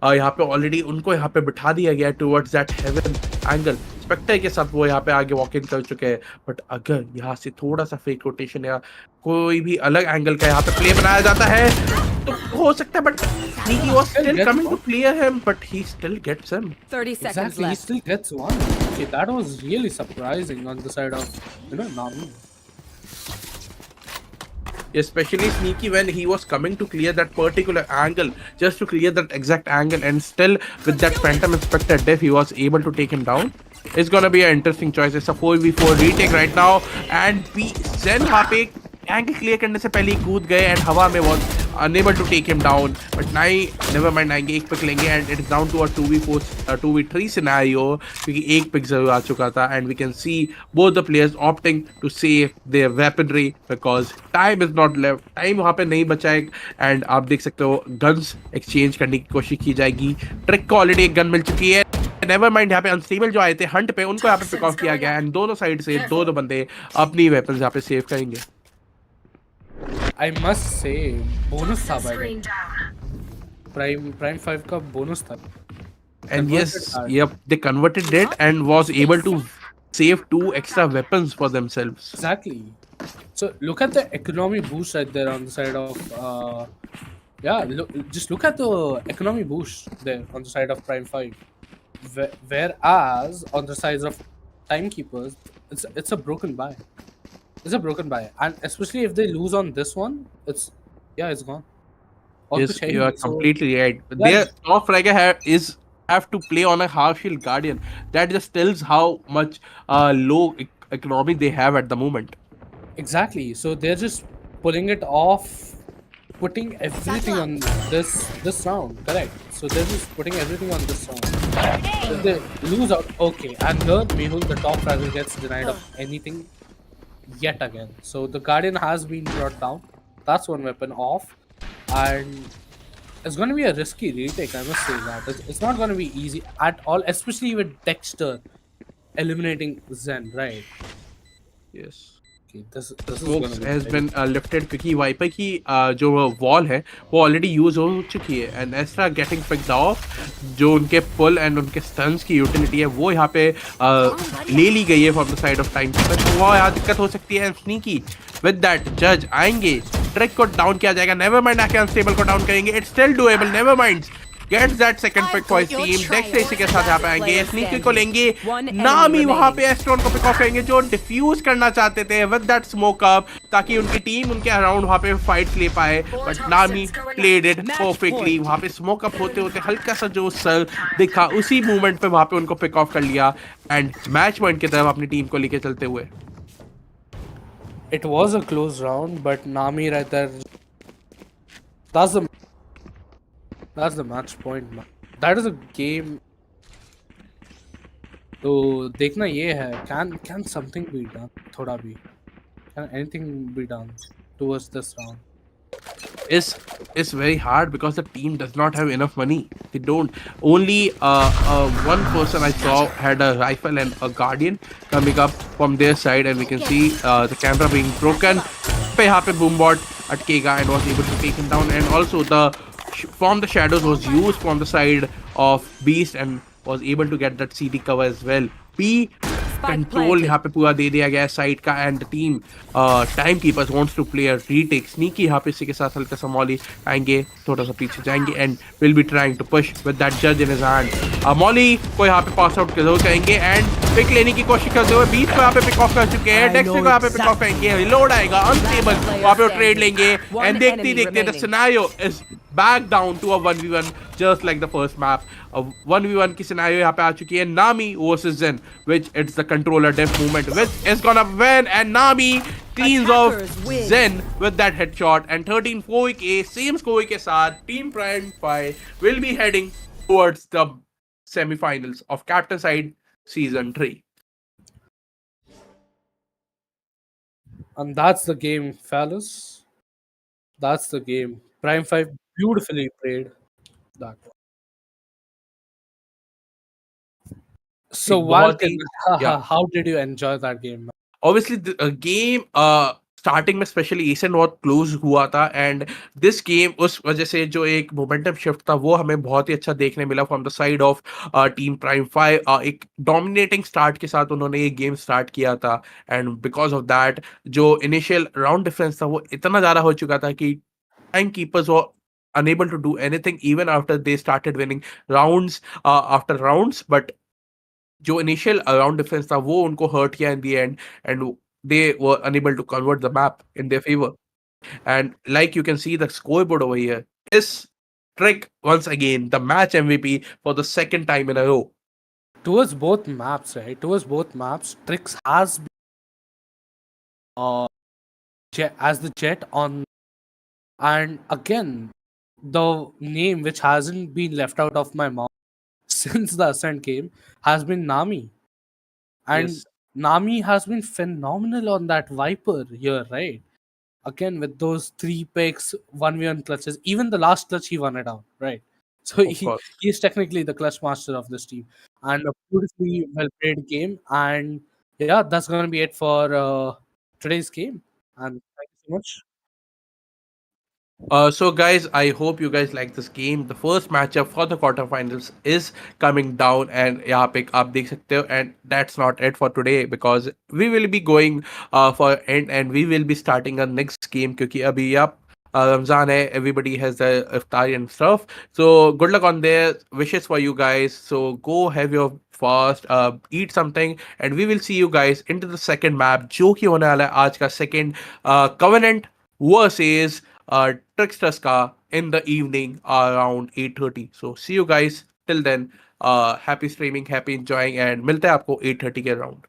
यहाँ पे ऑलरेडी उनको यहाँ पे बिठा दिया गया towards that heaven angle. Spectre के साथ वो यहाँ पे आगे वॉक इन कर चुके हैं, बट अगर यहाँ से थोड़ा सा फेक रोटेशन या कोई भी अलग एंगल का यहाँ पे प्ले बनाया जाता है तो हो सकता है, but Sneaky was still coming to clear him, but he still gets him. 30 seconds Exactly, he left. still gets one. Okay, that was really surprising on the side of Nami. Especially Sneaky when he was coming to clear that particular angle, just to clear that exact angle, and still with that Phantom Inspector Def, he was able to take him down. It's gonna be an interesting choice. It's a 4v4 retake right now, and we Zen वहाँ पे angle clear करने से पहले ही कूद गए and हवा में was unable to take him down. But now never mind, आएंगे एक पिक लेंगे and it's down to a 2v4 2v3 scenario क्योंकि एक पिक जरूर आ चुका था and we can see both the players opting to save their weaponry because time is not left. Time वहाँ पे नहीं बचा है एंड आप देख सकते हो गन्स एक्सचेंज करने की कोशिश की जाएगी। ट्रिक को ऑलरेडी एक गन मिल चुकी है। नेवर माइंड यहाँ पे अनस्टेबल जो आए थे हंट पे उनको यहाँ पे पिक ऑफ किया गया एंड दोनों साइड से दो बंदे अपनी वेपन्स यहाँ पे सेव करेंगे। I must say, bonus था भाई। Screen down. Prime 5 का bonus था। And yes, Converted that. yep, they converted it and was able to save 2 extra weapons for themselves. Exactly. So look at the economy boost right there on the side of just look at the economy boost there on the side of Prime 5. Whereas on the sides of Timekeepers, it's a broken buy. It's a broken buy, and especially if they lose on this one, it's gone. और Yes, कुछ है ही you are नहीं, so- completely right. Yeah. Their top fragger have to play on a half shield guardian. That just tells how much low economy they have at the moment. Exactly. So they're just pulling it off, putting everything on this round. Correct. So they're just putting everything on this round. If they lose out, okay. And here, Mehul, the top fragger, gets denied of anything yet again. So the Guardian has been brought down. That's one weapon off. And it's going to be a risky retake, I must say that. It's not going to be easy at all, especially with Dexter eliminating Zen, right? Yes. Okay, this is Smokes going to be has very- been lifted क्योंकि wiper की जो wall है वो already use हो चुकी है and Astra getting picked off जो उनके पुल एंड उनके स्टन्स की यूटिलिटी है वो यहाँ पे ले ली गई है from the side of time keeper. तो वो यहाँ दिक्कत हो सकती है। स्नीकी विद दैट जज आएंगे, ट्रिक को डाउन किया जाएगा, नेवर माइंड आके अनस्टेबल को डाउन करेंगे, it's still doable, never mind gets that second pick for his team. Dex इसी के साथ यहाँ पे आएंगे, स्नीकी को लेंगे, नामी वहाँ पे एस्ट्रोन को पिक ऑफ करेंगे जो डिफ्यूज करना चाहते थे विद दैट स्मोक अप ताकि उनकी टीम उनके अराउंड वहाँ पे फाइट्स ले पाए, बट नामी प्लेड इट परफेक्टली। वहाँ पे स्मोक अप होते होते हल्का सा जो सर दिखा उसी मूवमेंट पे वहाँ पे उनको पिक ऑफ कर लिया एंड मैच पॉइंट की तरफ अपनी टीम को लेके चलते हुए। It was a close round, but Nami right there. That's the match point, man. That is a game. तो देखना ये है, can something be done? थोड़ा भी, can anything be done towards this round? Is very hard because the team does not have enough money. They don't. Only one person I saw had a rifle and a guardian coming up from their side, and we can see the camera being broken. पे यहाँ पे boombot अटकेगा and was able to take him down, and also the from the shadows was used from the side of Beast and was able to get that CD cover as well. B control यहाँ पे पूरा दे दिया गया है side का and team Time Keepers wants to play a retake. Sneaky यहाँ पे इसी के साथ हल्का सा मॉली आएंगे, थोड़ा सा पीछे जाएंगे and will be trying to push with that जज इन हिज हैंड। मॉली को यहाँ पे पास आउट जरूर करेंगे एंड पिक लेने की कोशिश करते हुए बीच को यहाँ पे पिक ऑफ कर चुके हैं। डेक्स्टर को यहाँ पे पिक ऑफ करेंगे, रिलोड आएगा, अनस्टेबल वहाँ पे ट्रेड लेंगे एंड देखते ही देखते the scenario is back down to a 1v1 just like the first map. A 1v1 की scenario यहाँ पे आ चुकी है, Nami versus Zen, which it's the controller def movement which is gonna win and Nami cleans off Zen with that headshot and 13-4 same score के साथ Team Prime 5 will be heading towards the semi-finals of Captain Side Season 3. And that's the game, fellas. That's the game. Prime 5 beautifully played that one. So, एक बहुत Walton, ही या how did you enjoy that game? obviously the game starting में specially Asian बहुत close हुआ था and this game उस वजह से जो एक मोमेंटम शिफ्ट था वो हमें बहुत ही अच्छा देखने मिला from the side of team prime 5 एक डोमिनेटिंग स्टार्ट के साथ उन्होंने ये गेम स्टार्ट किया था एंड बिकॉज ऑफ दैट जो इनिशियल राउंड डिफरेंस था वो इतना ज़्यादा हो चुका था कि टाइम कीपर्स वो unable to do anything even after they started winning rounds after rounds but जो इनिशियल राउंड डिफरेंस था वो उनको हर्ट किया in the end and they were unable to convert the map in their favor. And like you can see the scoreboard over here, is Trick once again the match MVP for the second time in a row. Towards both maps, right? Towards both maps, Trix has been, uh, as the jet on, and again, the name which hasn't been left out of my mouth since the Ascent came has been Nami. And Yes, Nami has been phenomenal on that Viper here, right? Again, with those 3 picks, 1v1 clutches, even the last clutch he won it out, right? So of course. he's technically the clutch master of this team, and a beautifully well played game. And yeah, that's gonna be it for today's game. And thank you so much. So guys, I hope you guys like this game. The first matchup for the quarterfinals is coming down, and यहाँ पे आप देख सकते हो. And that's not it for today because we will be going for end and we will be starting our next game क्योंकि अभी आप Ramzan hai, everybody has the iftar and stuff. So good luck on there. Wishes for you guys. So go have your fast, eat something, and we will see you guys into the second map जो कि होने वाला है आज का second Covenant versus Tricksters ka in the evening around 8:30. So see you guys till then. Happy streaming, happy enjoying, and मिलते हैं आपको 8:30 के around.